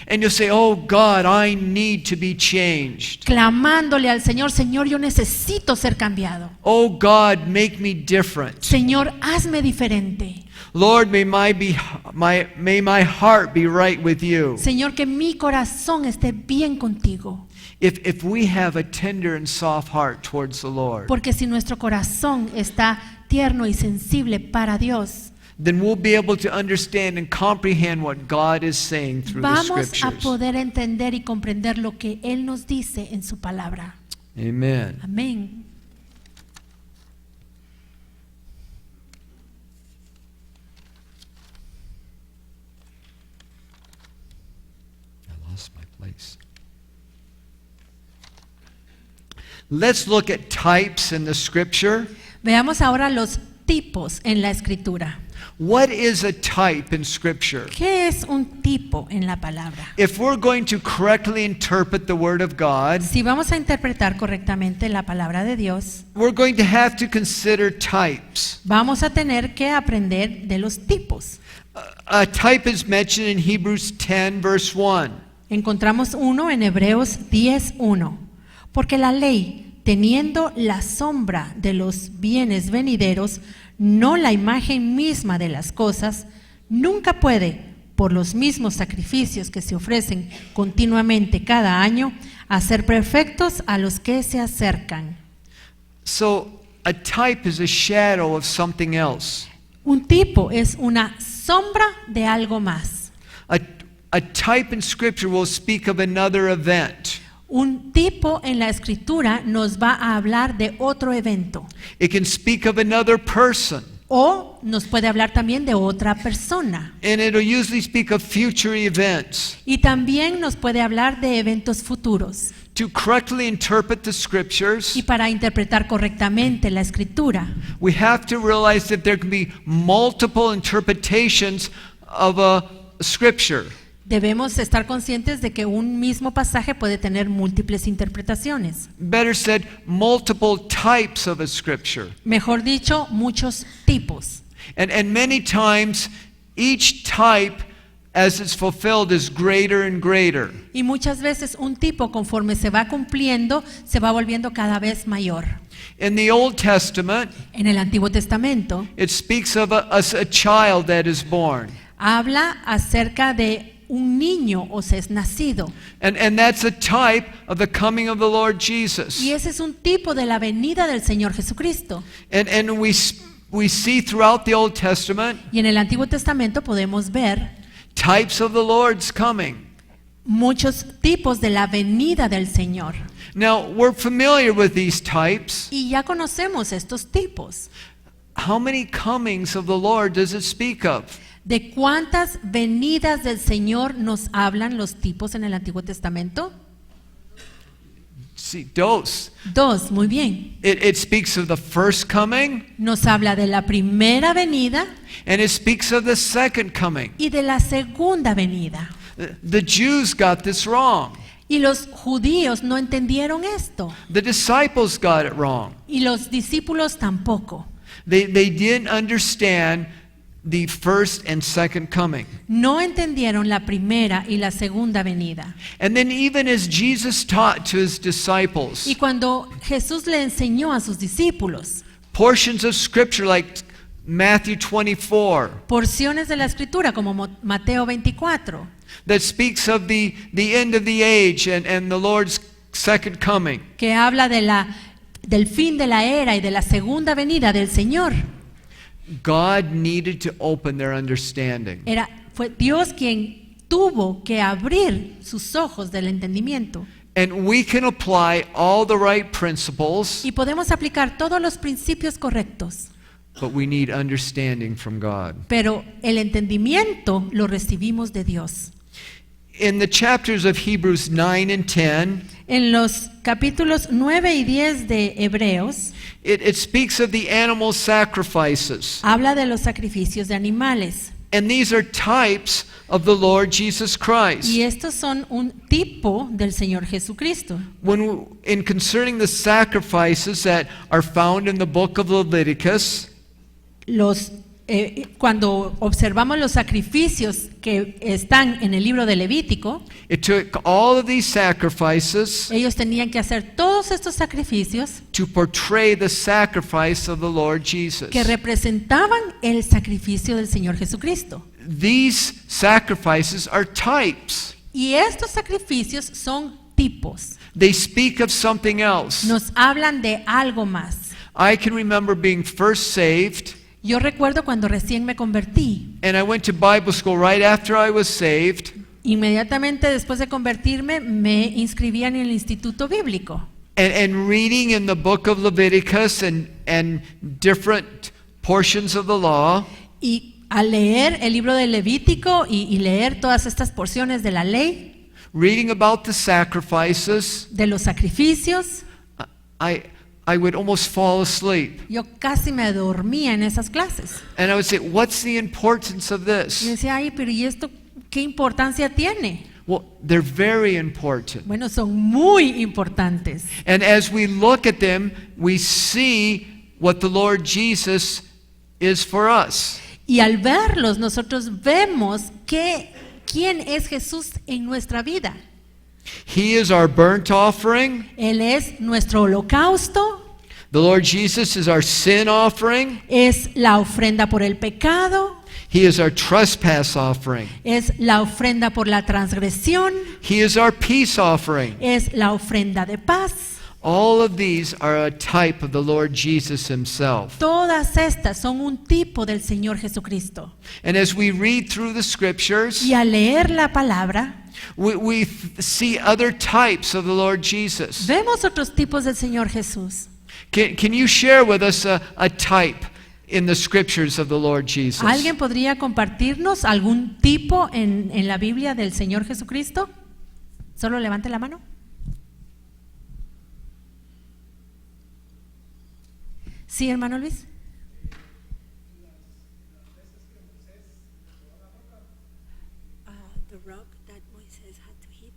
Speaker 1: And you'll say, oh God, I need to be changed.
Speaker 2: clamándole al Señor, Señor, yo necesito ser cambiado.
Speaker 1: Oh God, make me different.
Speaker 2: Señor, hazme diferente.
Speaker 1: Lord, may my heart be right with you.
Speaker 2: Señor, que mi corazón esté bien contigo.
Speaker 1: If we have a tender and soft heart towards the Lord,
Speaker 2: Porque si nuestro corazón está tierno y sensible para Dios,
Speaker 1: then we'll be able to understand and comprehend what God is saying through the
Speaker 2: vamos a
Speaker 1: scriptures.
Speaker 2: poder entender y comprender lo que Él nos dice en su palabra.
Speaker 1: Amen.
Speaker 2: Amén.
Speaker 1: I lost my place. Let's look at types in the scripture.
Speaker 2: Veamos ahora los tipos en la escritura.
Speaker 1: What is a type in scripture?
Speaker 2: ¿Qué es un tipo en la palabra?
Speaker 1: If we're going to correctly interpret the word of God,
Speaker 2: Si vamos a interpretar correctamente la palabra de Dios,
Speaker 1: we're going to have to consider types.
Speaker 2: vamos a tener que aprender de los tipos.
Speaker 1: A type is mentioned in Hebrews 10, verse 1.
Speaker 2: Encontramos uno en Hebreos 10:1. Porque la ley, teniendo la sombra de los bienes venideros, no la imagen misma de las cosas, nunca puede, por los mismos sacrificios que se ofrecen continuamente cada año, hacer perfectos a los que se acercan.
Speaker 1: So, a type is a shadow of something else.
Speaker 2: Un tipo es una sombra de algo más.
Speaker 1: A type in scripture will speak of another event.
Speaker 2: Un tipo en la escritura nos va a hablar de otro evento.
Speaker 1: It can speak of another person.
Speaker 2: O nos puede hablar también de otra persona.
Speaker 1: And it'll usually speak of future events.
Speaker 2: Y también nos puede hablar de eventos futuros.
Speaker 1: To correctly interpret the scriptures,
Speaker 2: Y para interpretar correctamente la escritura,
Speaker 1: we have to realize that there can be multiple interpretations of a scripture.
Speaker 2: debemos estar conscientes de que un mismo pasaje puede tener múltiples interpretaciones.
Speaker 1: Better said, multiple types of a scripture.
Speaker 2: Mejor dicho, muchos tipos.
Speaker 1: And many times, each type, as it's fulfilled, is greater and greater.
Speaker 2: Y muchas veces un tipo, conforme se va cumpliendo, se va volviendo cada vez mayor.
Speaker 1: In the Old Testament,
Speaker 2: En el Antiguo Testamento
Speaker 1: it speaks of a child that is born.
Speaker 2: habla acerca de un niño o sea, es nacido.
Speaker 1: And that's a type of the coming of the Lord Jesus.
Speaker 2: Y ese es un tipo de la venida del Señor Jesucristo.
Speaker 1: And we see throughout the Old Testament
Speaker 2: Y en el Antiguo Testamento podemos ver
Speaker 1: types of the Lord's coming.
Speaker 2: muchos tipos de la venida del Señor.
Speaker 1: Now, we're familiar with these types.
Speaker 2: Y ya conocemos estos tipos.
Speaker 1: How many comings of the Lord does it speak of?
Speaker 2: ¿De cuántas venidas del Señor nos hablan los tipos en el Antiguo Testamento?
Speaker 1: See, dos.
Speaker 2: Dos, muy bien.
Speaker 1: It speaks of the first coming,
Speaker 2: Nos habla de la primera venida
Speaker 1: and it speaks of the second coming.
Speaker 2: y de la segunda venida.
Speaker 1: The Jews got this wrong.
Speaker 2: Y los judíos no entendieron esto.
Speaker 1: The disciples got it wrong.
Speaker 2: Y los discípulos tampoco.
Speaker 1: They didn't understand the first and second coming.
Speaker 2: No entendieron la primera y la segunda venida.
Speaker 1: And then even as Jesus taught to his disciples,
Speaker 2: Y cuando Jesús le enseñó a sus discípulos
Speaker 1: portions of scripture like Matthew 24
Speaker 2: porciones de la escritura como Mateo 24,
Speaker 1: that speaks of the end of the age and the Lord's second coming.
Speaker 2: que habla del fin de la era y de la segunda venida del Señor,
Speaker 1: God needed to open their understanding.
Speaker 2: fue Dios quien tuvo que abrir sus ojos del entendimiento.
Speaker 1: And we can apply all the right principles,
Speaker 2: Y podemos aplicar todos los principios correctos,
Speaker 1: but we need understanding from God.
Speaker 2: pero el entendimiento lo recibimos de Dios.
Speaker 1: In the chapters of Hebrews 9 and 10,
Speaker 2: En los capítulos 9 y 10 de Hebreos,
Speaker 1: it speaks of the animal sacrifices.
Speaker 2: habla de los sacrificios de animales.
Speaker 1: And these are types of the Lord Jesus Christ.
Speaker 2: Y estos son un tipo del Señor Jesucristo.
Speaker 1: In concerning the sacrifices that are found in the book of Leviticus,
Speaker 2: Cuando observamos los sacrificios que están en el libro de Levítico,
Speaker 1: it took all of these sacrifices
Speaker 2: ellos tenían que hacer todos estos sacrificios
Speaker 1: to portray the sacrifice of the Lord Jesus.
Speaker 2: que representaban el sacrificio del Señor Jesucristo.
Speaker 1: These sacrifices are types.
Speaker 2: Y estos sacrificios son tipos.
Speaker 1: They speak of something else.
Speaker 2: Nos hablan de algo más.
Speaker 1: I can remember being first saved,
Speaker 2: Yo recuerdo cuando recién me convertí.
Speaker 1: and I went to Bible school right after I was saved.
Speaker 2: Inmediatamente después de convertirme, me inscribí en el Instituto Bíblico.
Speaker 1: And reading in the book of Leviticus and different portions of the law,
Speaker 2: Y al leer el libro de Levítico y leer todas estas porciones de la ley,
Speaker 1: reading about the sacrifices,
Speaker 2: de los sacrificios,
Speaker 1: I would almost fall asleep.
Speaker 2: yo casi me dormía en esas clases.
Speaker 1: And I would say, what's the importance of
Speaker 2: Y
Speaker 1: this?
Speaker 2: decía, ay, pero ¿y esto qué importancia tiene?
Speaker 1: Well, they're very important.
Speaker 2: Bueno, son muy importantes.
Speaker 1: And as we look at them, we see what the Lord Jesus is for us.
Speaker 2: Y al verlos, nosotros vemos quién es Jesús en nuestra vida.
Speaker 1: He is our burnt offering.
Speaker 2: Él es nuestro holocausto,
Speaker 1: The Lord Jesus is our sin offering.
Speaker 2: es la ofrenda por el pecado,
Speaker 1: He is our trespass offering.
Speaker 2: es la ofrenda por la transgresión,
Speaker 1: He is our peace offering.
Speaker 2: es la ofrenda de paz.
Speaker 1: All of these are a type of the Lord Jesus himself.
Speaker 2: Todas estas son un tipo del Señor Jesucristo.
Speaker 1: And as we read through the scriptures,
Speaker 2: Y al leer la palabra,
Speaker 1: we see other types of the Lord Jesus.
Speaker 2: vemos otros tipos del Señor Jesús.
Speaker 1: Can you share with us a type in the scriptures of the Lord Jesus?
Speaker 2: ¿Alguien podría compartirnos algún tipo en la Biblia del Señor Jesucristo? Solo levante la mano. Sí, hermano Luis.
Speaker 3: The rock that Moisés had to hit.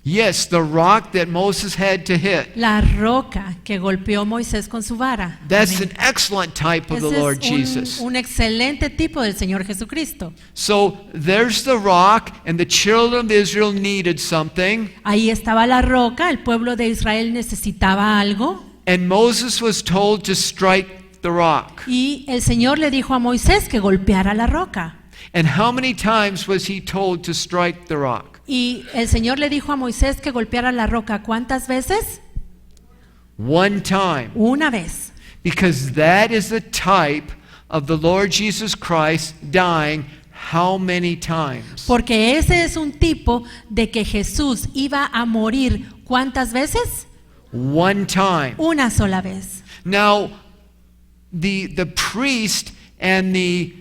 Speaker 1: Yes, the rock that Moses had to hit.
Speaker 2: La roca que golpeó Moisés con su vara.
Speaker 1: That's
Speaker 2: Amén.
Speaker 1: an excellent type of the
Speaker 2: Ese
Speaker 1: Lord
Speaker 2: es
Speaker 1: Jesus.
Speaker 2: un excelente tipo del Señor Jesucristo.
Speaker 1: So there's the rock, and the children of Israel needed something,
Speaker 2: Ahí estaba la roca, el pueblo de Israel necesitaba algo
Speaker 1: and Moses was told to strike the rock.
Speaker 2: y el Señor le dijo a Moisés que golpeara la roca.
Speaker 1: And how many times was he told to strike the rock?
Speaker 2: Y el Señor le dijo a Moisés que golpeara la roca. ¿Cuántas veces?
Speaker 1: One time.
Speaker 2: Una vez.
Speaker 1: Because that is the type of the Lord Jesus Christ dying how many times?
Speaker 2: Porque ese es un tipo de que Jesús iba a morir. ¿Cuántas veces?
Speaker 1: One time.
Speaker 2: Una sola vez.
Speaker 1: Now, the priest and the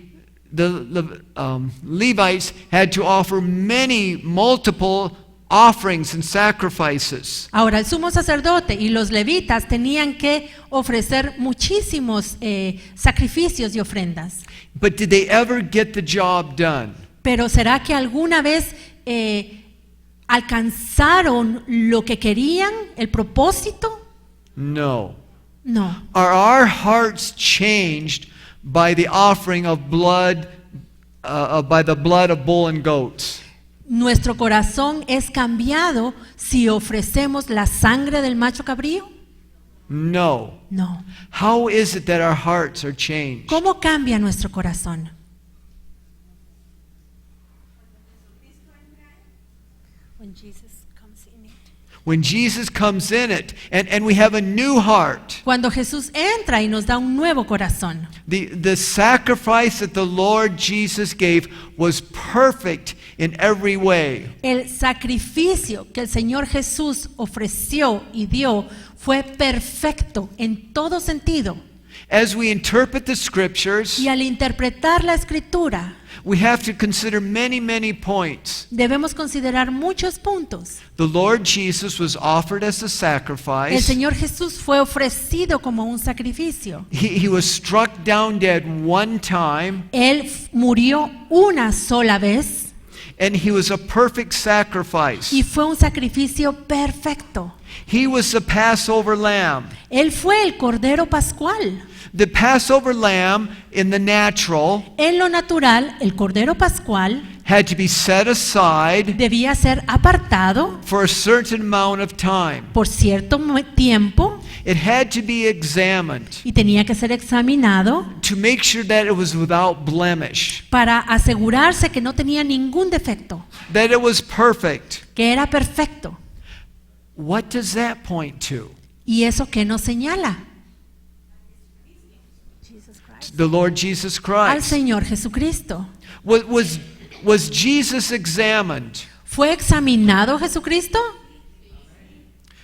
Speaker 1: Levites had to offer multiple offerings and sacrifices.
Speaker 2: Ahora, el sumo sacerdote y los levitas tenían que ofrecer muchísimos sacrificios y ofrendas.
Speaker 1: But did they ever get the job done?
Speaker 2: Pero ¿será que alguna vez alcanzaron lo que querían, el propósito?
Speaker 1: No.
Speaker 2: No.
Speaker 1: Are our hearts changed by the offering of blood, by the blood of bull and goats?
Speaker 2: ¿Nuestro corazón es cambiado si ofrecemos la sangre del macho cabrío?
Speaker 1: No.
Speaker 2: No.
Speaker 1: How is it that our hearts are changed?
Speaker 2: ¿Cómo cambia nuestro corazón?
Speaker 3: When Jesus comes in it.
Speaker 1: When Jesus comes in it, and we have a new heart.
Speaker 2: Cuando Jesús entra y nos da un nuevo corazón.
Speaker 1: The sacrifice that the Lord Jesus gave was perfect in every way.
Speaker 2: El sacrificio que el Señor Jesús ofreció y dio fue perfecto en todo sentido.
Speaker 1: As we interpret the scriptures,
Speaker 2: Y al interpretar la escritura,
Speaker 1: we have to consider many, many points.
Speaker 2: debemos considerar muchos puntos.
Speaker 1: The Lord Jesus was offered as a
Speaker 2: El
Speaker 1: sacrifice.
Speaker 2: Señor Jesús fue ofrecido como un sacrificio.
Speaker 1: He was struck down dead one time,
Speaker 2: Él murió una sola vez
Speaker 1: and he was a perfect sacrifice.
Speaker 2: y fue un sacrificio perfecto.
Speaker 1: He was the Passover lamb.
Speaker 2: Él fue el Cordero Pascual.
Speaker 1: The Passover lamb in the natural
Speaker 2: En lo natural, el Cordero Pascual
Speaker 1: had to be set aside
Speaker 2: debía ser apartado
Speaker 1: for a certain amount of time.
Speaker 2: por cierto tiempo
Speaker 1: It had to be examined
Speaker 2: y tenía que ser examinado
Speaker 1: to make sure that it was without blemish,
Speaker 2: para asegurarse que no tenía ningún defecto,
Speaker 1: that it was perfect.
Speaker 2: que era perfecto.
Speaker 1: What does that point to?
Speaker 2: ¿Y eso qué nos señala?
Speaker 1: The Lord Jesus
Speaker 2: Al
Speaker 1: Christ.
Speaker 2: Señor Jesucristo.
Speaker 1: Was Jesus examined?
Speaker 2: ¿Fue examinado Jesucristo?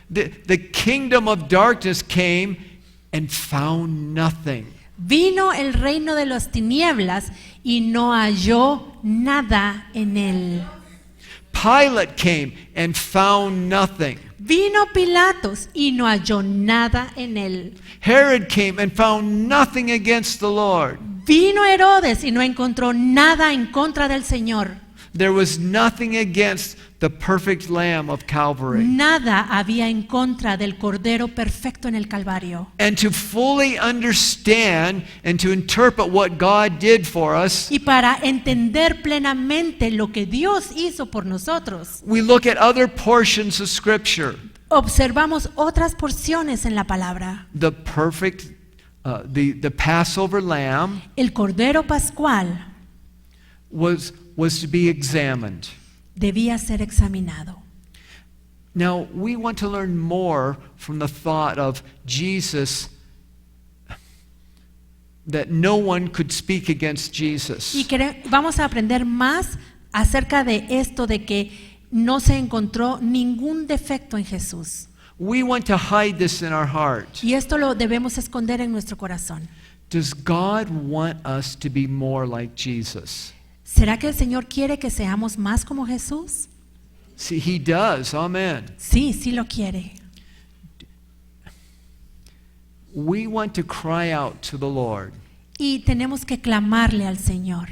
Speaker 1: The kingdom of darkness came and found nothing.
Speaker 2: Vino el reino de las tinieblas y no halló nada en él.
Speaker 1: Pilate came and found nothing.
Speaker 2: Vino Pilatos y no halló nada en él.
Speaker 1: Herod came and found nothing against the Lord.
Speaker 2: Vino Herodes y no encontró nada en contra del Señor.
Speaker 1: There was nothing against the perfect Lamb of Calvary.
Speaker 2: Nada había en contra del Cordero perfecto en el Calvario.
Speaker 1: And to fully understand and to interpret what God did for us,
Speaker 2: Y para entender plenamente lo que Dios hizo por nosotros,
Speaker 1: we look at other portions of Scripture.
Speaker 2: observamos otras porciones en la palabra.
Speaker 1: The perfect, the Passover Lamb
Speaker 2: El Cordero Pascual
Speaker 1: was to be examined.
Speaker 2: debía ser examinado.
Speaker 1: Now, we want to learn more from the thought of Jesus that no one could speak against Jesus.
Speaker 2: Y vamos a aprender más acerca de esto de que no se encontró ningún defecto en Jesús.
Speaker 1: We want to hide this in our heart.
Speaker 2: Y esto lo debemos esconder en nuestro corazón.
Speaker 1: Does God want us to be more like Jesus?
Speaker 2: ¿Será que el Señor quiere que seamos más como Jesús?
Speaker 1: See, He does. Amen.
Speaker 2: Sí, sí lo quiere.
Speaker 1: We want to cry out to the Lord
Speaker 2: Y tenemos que clamarle al Señor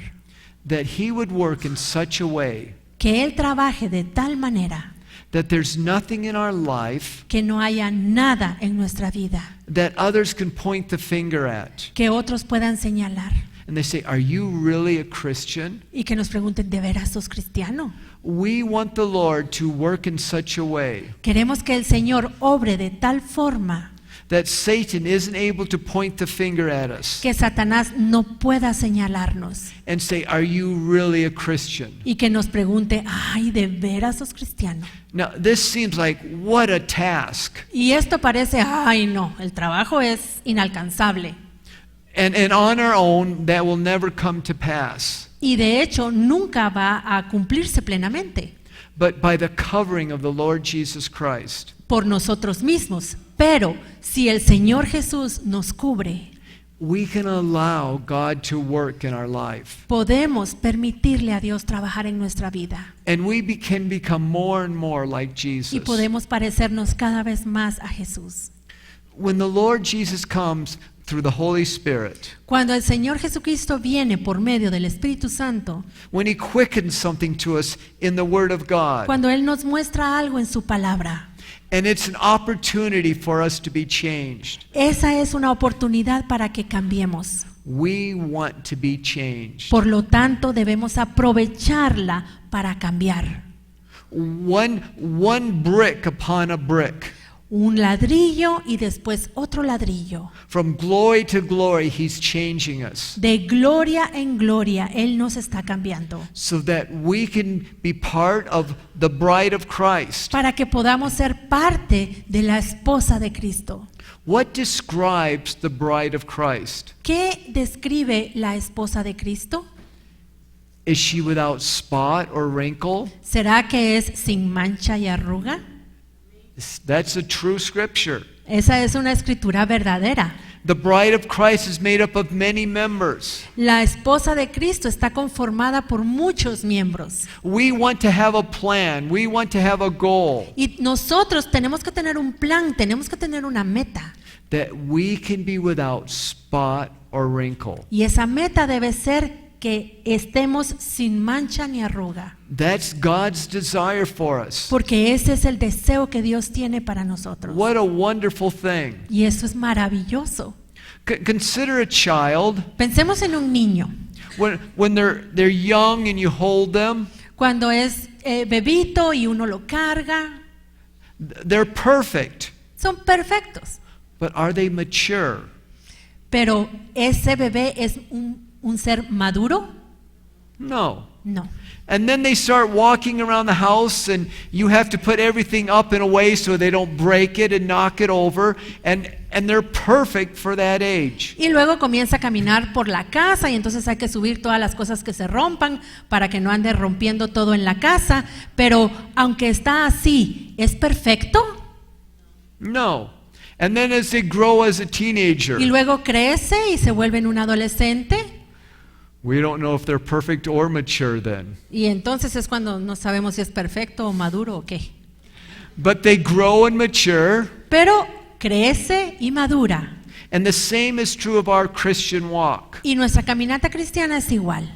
Speaker 1: that He would work in such a way
Speaker 2: que Él trabaje de tal manera
Speaker 1: that there's nothing in our life
Speaker 2: que no haya nada en nuestra vida
Speaker 1: that others can point the finger at.
Speaker 2: que otros puedan señalar
Speaker 1: And they say, "Are you really a Christian?"
Speaker 2: y que nos pregunten, ¿de veras sos cristiano?
Speaker 1: We want the Lord to work in such a way
Speaker 2: Queremos que el Señor obre de tal forma
Speaker 1: that Satan isn't able to point the finger at us
Speaker 2: que Satanás no pueda señalarnos
Speaker 1: and say, "Are you really a Christian?"
Speaker 2: y que nos pregunte, ay, ¿de veras sos cristiano?
Speaker 1: Now, this seems like what a task.
Speaker 2: Y esto parece, ay, no, el trabajo es inalcanzable.
Speaker 1: And on our own, that will never come to pass.
Speaker 2: Y de hecho, nunca va a cumplirse plenamente
Speaker 1: But by the covering of the Lord Jesus Christ,
Speaker 2: por nosotros mismos. Pero si el Señor Jesús nos cubre,
Speaker 1: we can allow God to work in our life.
Speaker 2: podemos permitirle a Dios trabajar en nuestra vida.
Speaker 1: And we can become more and more like
Speaker 2: Y
Speaker 1: Jesus.
Speaker 2: podemos parecernos cada vez más a Jesús.
Speaker 1: When the Lord Jesus comes through the Holy Spirit,
Speaker 2: Cuando el Señor Jesucristo viene por medio del Espíritu Santo,
Speaker 1: when He quickens something to us in the Word of God,
Speaker 2: cuando Él nos muestra algo en su palabra,
Speaker 1: and it's an opportunity for us to be changed,
Speaker 2: esa es una oportunidad para que cambiemos.
Speaker 1: we want to be changed.
Speaker 2: Por lo tanto, debemos aprovecharla para cambiar.
Speaker 1: One brick upon a brick.
Speaker 2: Un ladrillo y después otro ladrillo.
Speaker 1: From glory to glory, He's changing us
Speaker 2: De gloria en gloria, Él nos está cambiando.
Speaker 1: so that we can be part of the bride of Christ.
Speaker 2: Para que podamos ser parte de la esposa de Cristo.
Speaker 1: What describes the bride of Christ?
Speaker 2: ¿Qué describe la esposa de Cristo?
Speaker 1: Is she without spot or wrinkle?
Speaker 2: ¿Será que es sin mancha y arruga?
Speaker 1: That's a true scripture.
Speaker 2: Esa es una escritura verdadera.
Speaker 1: The bride of Christ is made up of many members.
Speaker 2: La esposa de Cristo está conformada por muchos miembros.
Speaker 1: We want to have a plan. We want to have a goal
Speaker 2: Y nosotros tenemos que tener un plan, tenemos que tener una meta.
Speaker 1: that we can be without spot or wrinkle.
Speaker 2: Y esa meta debe ser que estemos sin mancha ni arruga.
Speaker 1: That's God's desire for us.
Speaker 2: Porque ese es el deseo que Dios tiene para nosotros.
Speaker 1: What a wonderful thing.
Speaker 2: Y eso es maravilloso.
Speaker 1: Consider a child
Speaker 2: Pensemos en un niño.
Speaker 1: when they're young and you hold them.
Speaker 2: Cuando es bebito y uno lo carga,
Speaker 1: They're perfect,
Speaker 2: son perfectos.
Speaker 1: but are they mature?
Speaker 2: Pero ese bebé es un ser maduro?
Speaker 1: No.
Speaker 2: No.
Speaker 1: And then they start walking around the house and you have to put everything up in a way so they don't break it and knock it over, and they're perfect for that age.
Speaker 2: Y luego comienza a caminar por la casa y entonces hay que subir todas las cosas que se rompan para que no ande rompiendo todo en la casa. Pero aunque está así, ¿es perfecto?
Speaker 1: No. And then as they grow as a teenager,
Speaker 2: Y luego crece y se vuelven un adolescente.
Speaker 1: we don't know if they're perfect or mature then.
Speaker 2: Y entonces es cuando no sabemos si es perfecto o maduro o qué.
Speaker 1: But they grow and mature,
Speaker 2: Pero crece y madura.
Speaker 1: and the same is true of our Christian walk.
Speaker 2: Y nuestra caminata cristiana es igual.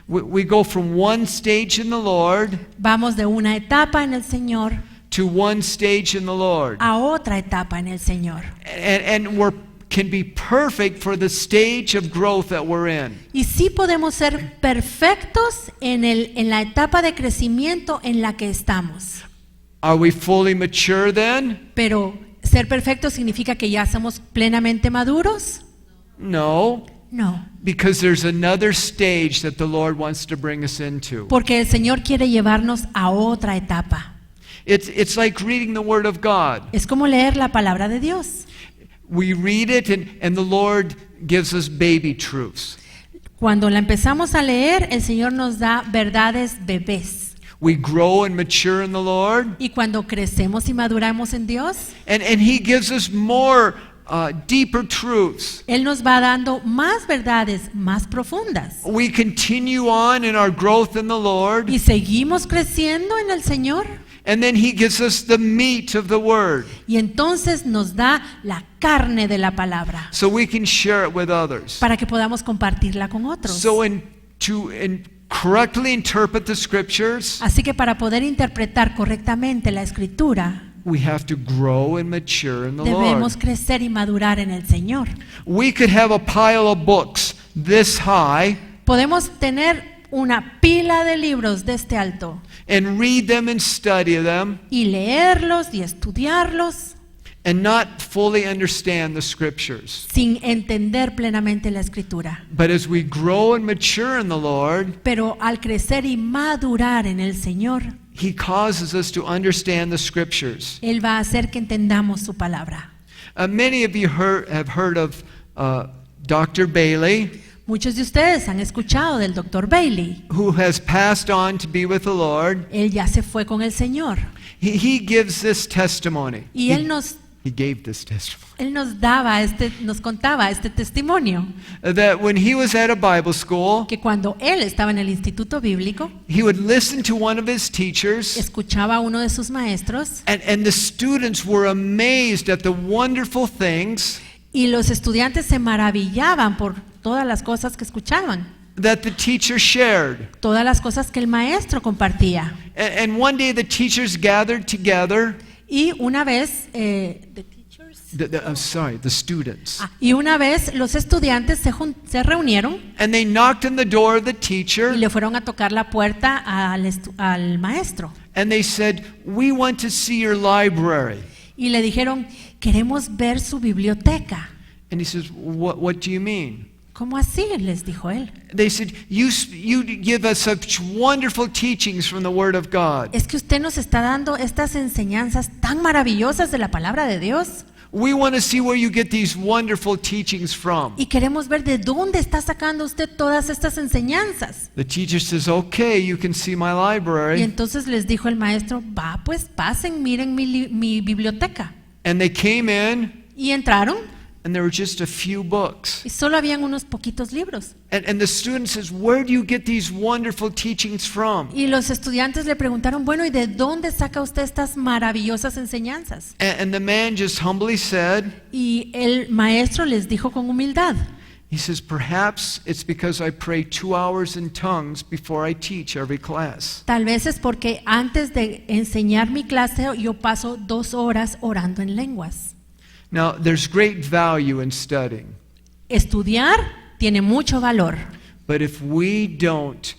Speaker 1: We go from one stage in the Lord
Speaker 2: Vamos de una etapa en el Señor
Speaker 1: to one stage in the Lord.
Speaker 2: a otra etapa en el Señor.
Speaker 1: And we can be perfect for the stage of growth that we're in.
Speaker 2: Y sí podemos ser perfectos en la etapa de crecimiento en la que estamos.
Speaker 1: Are we fully mature then?
Speaker 2: Pero ser perfectos significa que ya somos plenamente maduros?
Speaker 1: No,
Speaker 2: No,
Speaker 1: because there's another stage that the Lord wants to bring us into.
Speaker 2: porque el Señor quiere llevarnos a otra etapa.
Speaker 1: It's like reading the Word of God.
Speaker 2: Es como leer la palabra de Dios.
Speaker 1: We read it and the Lord gives us baby truths.
Speaker 2: Cuando la empezamos a leer, el Señor nos da verdades bebés.
Speaker 1: We grow and mature in the Lord,
Speaker 2: Y cuando crecemos y maduramos en Dios,
Speaker 1: and He gives us more deeper truths.
Speaker 2: Él nos va dando más verdades más profundas.
Speaker 1: We continue on in our growth in the Lord,
Speaker 2: Y seguimos creciendo en el Señor.
Speaker 1: and then He gives us the meat of the Word
Speaker 2: Y entonces nos da la carne de la palabra
Speaker 1: so we can share it with others.
Speaker 2: para que podamos compartirla con otros.
Speaker 1: So to correctly interpret the Scriptures,
Speaker 2: Así que para poder interpretar correctamente la Escritura,
Speaker 1: we have to grow and mature in the
Speaker 2: debemos
Speaker 1: Lord.
Speaker 2: crecer y madurar en el Señor.
Speaker 1: We could have a pile of books this high
Speaker 2: Podemos tener una pila de libros de este alto
Speaker 1: and read them and study them
Speaker 2: y leerlos y estudiarlos
Speaker 1: and not fully understand the Scriptures.
Speaker 2: sin entender plenamente la Escritura.
Speaker 1: But as we grow and mature in the Lord,
Speaker 2: Pero al crecer y madurar en el Señor,
Speaker 1: He causes us to understand the Scriptures.
Speaker 2: Él va a hacer que entendamos su palabra.
Speaker 1: Many of you have heard of Dr. Bailey,
Speaker 2: Muchos de ustedes han escuchado del Dr. Bailey.
Speaker 1: who has passed on to be with the Lord.
Speaker 2: Él ya se fue con el Señor.
Speaker 1: He gives this testimony.
Speaker 2: Y él nos
Speaker 1: He gave this testimony.
Speaker 2: nos contaba este testimonio,
Speaker 1: That when he was at a Bible school,
Speaker 2: que cuando él estaba en el instituto bíblico,
Speaker 1: he would listen to one of his teachers,
Speaker 2: escuchaba a uno de sus maestros
Speaker 1: and the students were amazed at the wonderful things
Speaker 2: y los estudiantes se maravillaban por todas las cosas que escuchaban,
Speaker 1: that the teacher shared.
Speaker 2: todas las cosas que el maestro compartía.
Speaker 1: And one day the teachers gathered together,
Speaker 2: Y una vez,
Speaker 1: the students,
Speaker 2: y una vez los estudiantes se reunieron
Speaker 1: and they knocked on the door of the
Speaker 2: y
Speaker 1: teacher,
Speaker 2: le fueron a tocar la puerta al maestro
Speaker 1: and they said, "We want to see your library."
Speaker 2: y le dijeron, queremos ver su biblioteca.
Speaker 1: And he says, what do you mean?
Speaker 2: ¿Cómo así? Les dijo él.
Speaker 1: They said, you give us such wonderful teachings from the Word of God.
Speaker 2: Es que usted nos está dando estas enseñanzas tan maravillosas de la palabra de Dios
Speaker 1: We want to see where you get these wonderful teachings from.
Speaker 2: y queremos ver de dónde está sacando usted todas estas enseñanzas.
Speaker 1: The teacher says, okay, you can see my
Speaker 2: Y
Speaker 1: library.
Speaker 2: entonces les dijo el maestro, va pues pasen, miren mi biblioteca.
Speaker 1: And they came in,
Speaker 2: Y entraron
Speaker 1: and there were just a few books.
Speaker 2: y solo habían unos poquitos libros.
Speaker 1: And the student says, where do you get these wonderful teachings from?
Speaker 2: Y los estudiantes le preguntaron, bueno, ¿y de dónde saca usted estas maravillosas enseñanzas?
Speaker 1: And the man just humbly said,
Speaker 2: Y el maestro les dijo con humildad,
Speaker 1: he says, perhaps it's because I pray 2 hours in tongues before I teach every class.
Speaker 2: tal vez es porque antes de enseñar mi clase yo paso 2 horas orando en lenguas.
Speaker 1: Now, there's great value in studying,
Speaker 2: Estudiar tiene mucho valor,
Speaker 1: but if we don't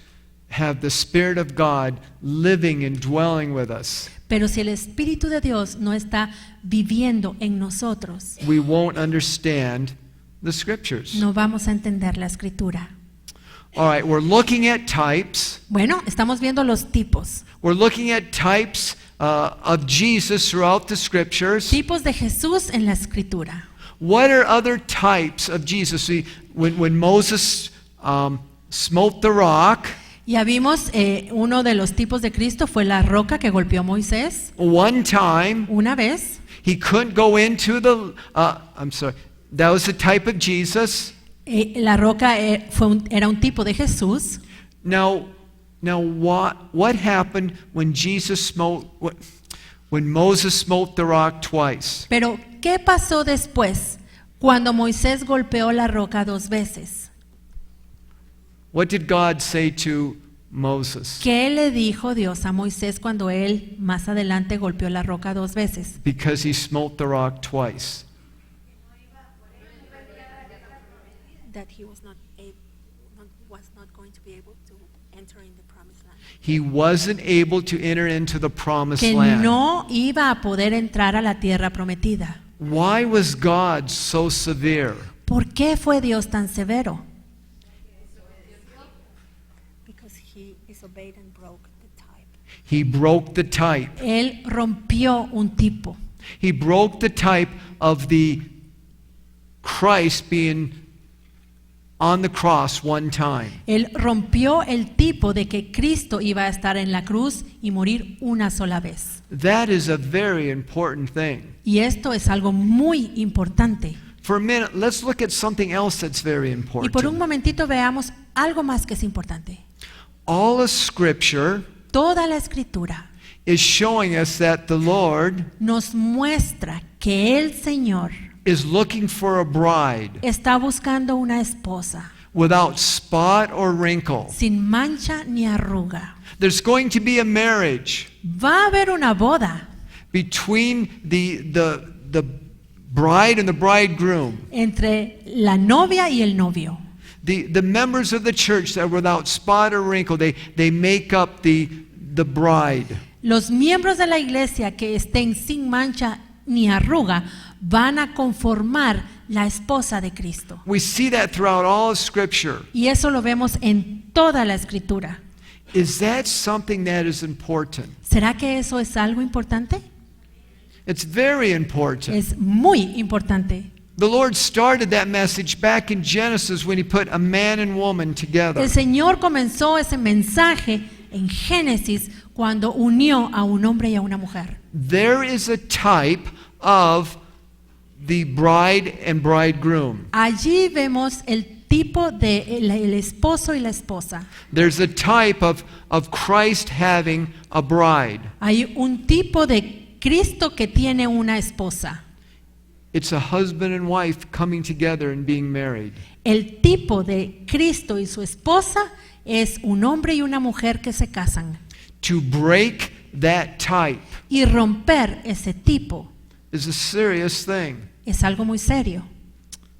Speaker 1: have the Spirit of God living and dwelling with us,
Speaker 2: pero si el Espíritu de Dios no está viviendo en nosotros,
Speaker 1: we won't understand the Scriptures.
Speaker 2: no vamos a entender la Escritura.
Speaker 1: All right, we're looking at types.
Speaker 2: Bueno, estamos viendo los tipos.
Speaker 1: We're looking at types of Jesus throughout the Scriptures.
Speaker 2: Tipos de Jesús en la Escritura.
Speaker 1: What are other types of Jesus? See, when Moses smote the rock,
Speaker 2: Ya vimos, uno de los tipos de Cristo fue la roca que golpeó a Moisés.
Speaker 1: one time
Speaker 2: Una vez,
Speaker 1: he couldn't go into the. That was the type of Jesus.
Speaker 2: la roca era un tipo de Jesús.
Speaker 1: Now what happened when when Moses smote the rock twice?
Speaker 2: Pero, ¿qué pasó después cuando Moisés golpeó la roca 2 veces?
Speaker 1: What did God say to Moses?
Speaker 2: ¿Qué le dijo Dios a Moisés cuando él más adelante golpeó la roca 2 veces?
Speaker 1: Because he smote the rock twice.
Speaker 3: That he was not going to be able to enter in the promised land.
Speaker 1: He wasn't able to enter into the promised
Speaker 2: Que
Speaker 1: land.
Speaker 2: no iba a poder entrar a la tierra prometida.
Speaker 1: Why was God so severe?
Speaker 2: ¿Por qué fue Dios tan severo?
Speaker 3: Because he disobeyed and broke the type.
Speaker 1: He broke the type.
Speaker 2: Él rompió un tipo.
Speaker 1: He broke the type of the Christ being on the cross one time.
Speaker 2: Él rompió el tipo de que Cristo iba a estar en la cruz y morir una sola vez.
Speaker 1: That is a very important thing.
Speaker 2: Y esto es algo muy importante.
Speaker 1: For a minute, let's look at something else that's very
Speaker 2: Y por un
Speaker 1: important.
Speaker 2: momentito veamos algo más que es importante.
Speaker 1: All of Scripture
Speaker 2: Toda la Escritura
Speaker 1: is showing us that the Lord
Speaker 2: nos muestra que el Señor
Speaker 1: is looking for a bride
Speaker 2: está buscando una esposa
Speaker 1: without spot or wrinkle.
Speaker 2: sin mancha ni arruga.
Speaker 1: There's going to be a marriage
Speaker 2: Va a haber una boda
Speaker 1: between the bride and the bridegroom.
Speaker 2: entre la novia y el novio.
Speaker 1: The members of the church that are without spot or wrinkle, they make up the bride.
Speaker 2: Los miembros de la iglesia que estén sin mancha ni arruga van a conformar la esposa de Cristo.
Speaker 1: We see that throughout all of Scripture.
Speaker 2: Y eso lo vemos en toda la Escritura.
Speaker 1: Is that something that is important?
Speaker 2: ¿Será que eso es algo importante?
Speaker 1: It's very important.
Speaker 2: Es muy importante.
Speaker 1: The Lord started that message back in Genesis when He put a man and woman together.
Speaker 2: El Señor comenzó ese mensaje en Génesis cuando unió a un hombre y a una mujer.
Speaker 1: There is a type of the bride and bridegroom.
Speaker 2: Allí vemos el tipo de el esposo y la esposa.
Speaker 1: There's a type of Christ having a bride.
Speaker 2: Hay un tipo de Cristo que tiene una esposa.
Speaker 1: It's a husband and wife coming together and being married.
Speaker 2: El tipo de Cristo y su esposa es un hombre y una mujer que se casan.
Speaker 1: To break that type
Speaker 2: Y romper ese tipo
Speaker 1: is a serious thing.
Speaker 2: es algo muy serio.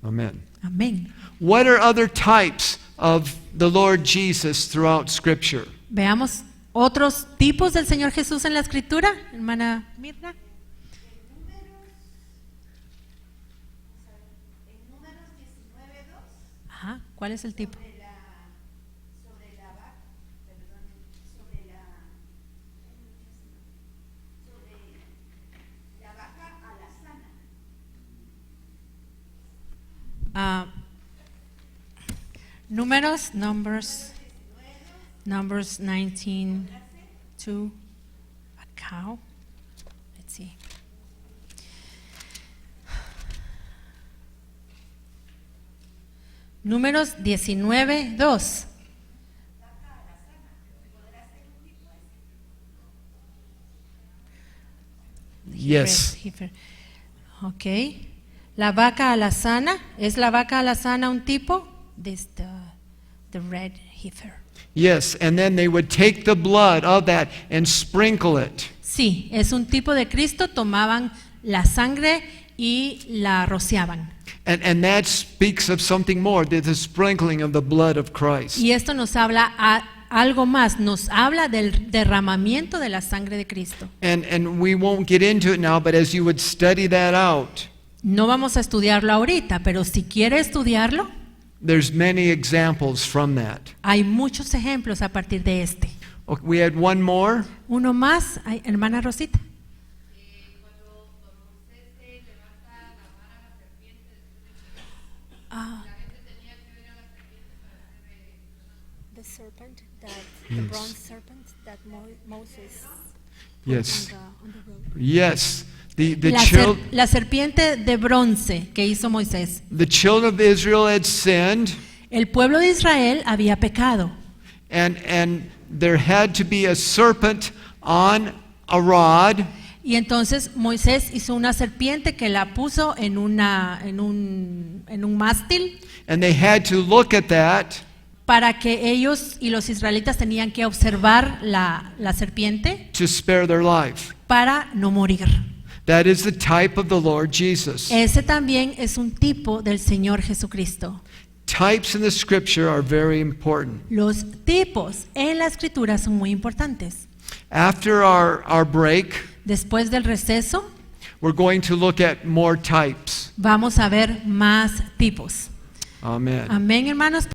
Speaker 1: Amen.
Speaker 2: Amén.
Speaker 1: What are other types of the Lord Jesus throughout Scripture?
Speaker 2: Veamos otros tipos del Señor Jesús en la Escritura, hermana Mirna. Ajá, ¿cuál es el tipo? Numbers 19:2. A cow. Let's see. Números 19:2.
Speaker 1: Yes.
Speaker 2: Ok. La vaca alazana, ¿es la vaca alazana un tipo? This the red heifer.
Speaker 1: Yes, and then they would take the blood of that and sprinkle it.
Speaker 2: Sí, es un tipo de Cristo, tomaban la sangre y la rociaban.
Speaker 1: And that speaks of something more, the sprinkling of the blood of Christ.
Speaker 2: Y esto nos habla algo más, nos habla del derramamiento de la sangre de Cristo.
Speaker 1: And we won't get into it now, but as you would study that out,
Speaker 2: No vamos a estudiarlo ahorita, pero si quiere estudiarlo,
Speaker 1: there's many examples from that.
Speaker 2: hay muchos ejemplos a partir de este.
Speaker 1: Okay, we had one more.
Speaker 2: Uno más, ay, hermana Rosita.
Speaker 3: The serpent that, the bronze serpent that Moses put
Speaker 1: Yes.
Speaker 3: on the road.
Speaker 1: Yes. The
Speaker 2: La serpiente de bronce que hizo Moisés.
Speaker 1: children of Israel had sinned,
Speaker 2: El pueblo de Israel había pecado
Speaker 1: and there had to be a serpent on a rod,
Speaker 2: y entonces Moisés hizo una serpiente que la puso en un mástil
Speaker 1: and they had to look at that
Speaker 2: para que ellos y los israelitas tenían que observar la serpiente
Speaker 1: to spare their life.
Speaker 2: para no morir.
Speaker 1: That is the type of the Lord Jesus.
Speaker 2: Ese también es un tipo del Señor Jesucristo.
Speaker 1: Types in the scripture are very important.
Speaker 2: Los tipos en la escritura son muy importantes.
Speaker 1: After our break,
Speaker 2: Después del receso,
Speaker 1: we're going to look at more types.
Speaker 2: vamos a ver más tipos.
Speaker 1: Amen.
Speaker 2: Amén, hermanos.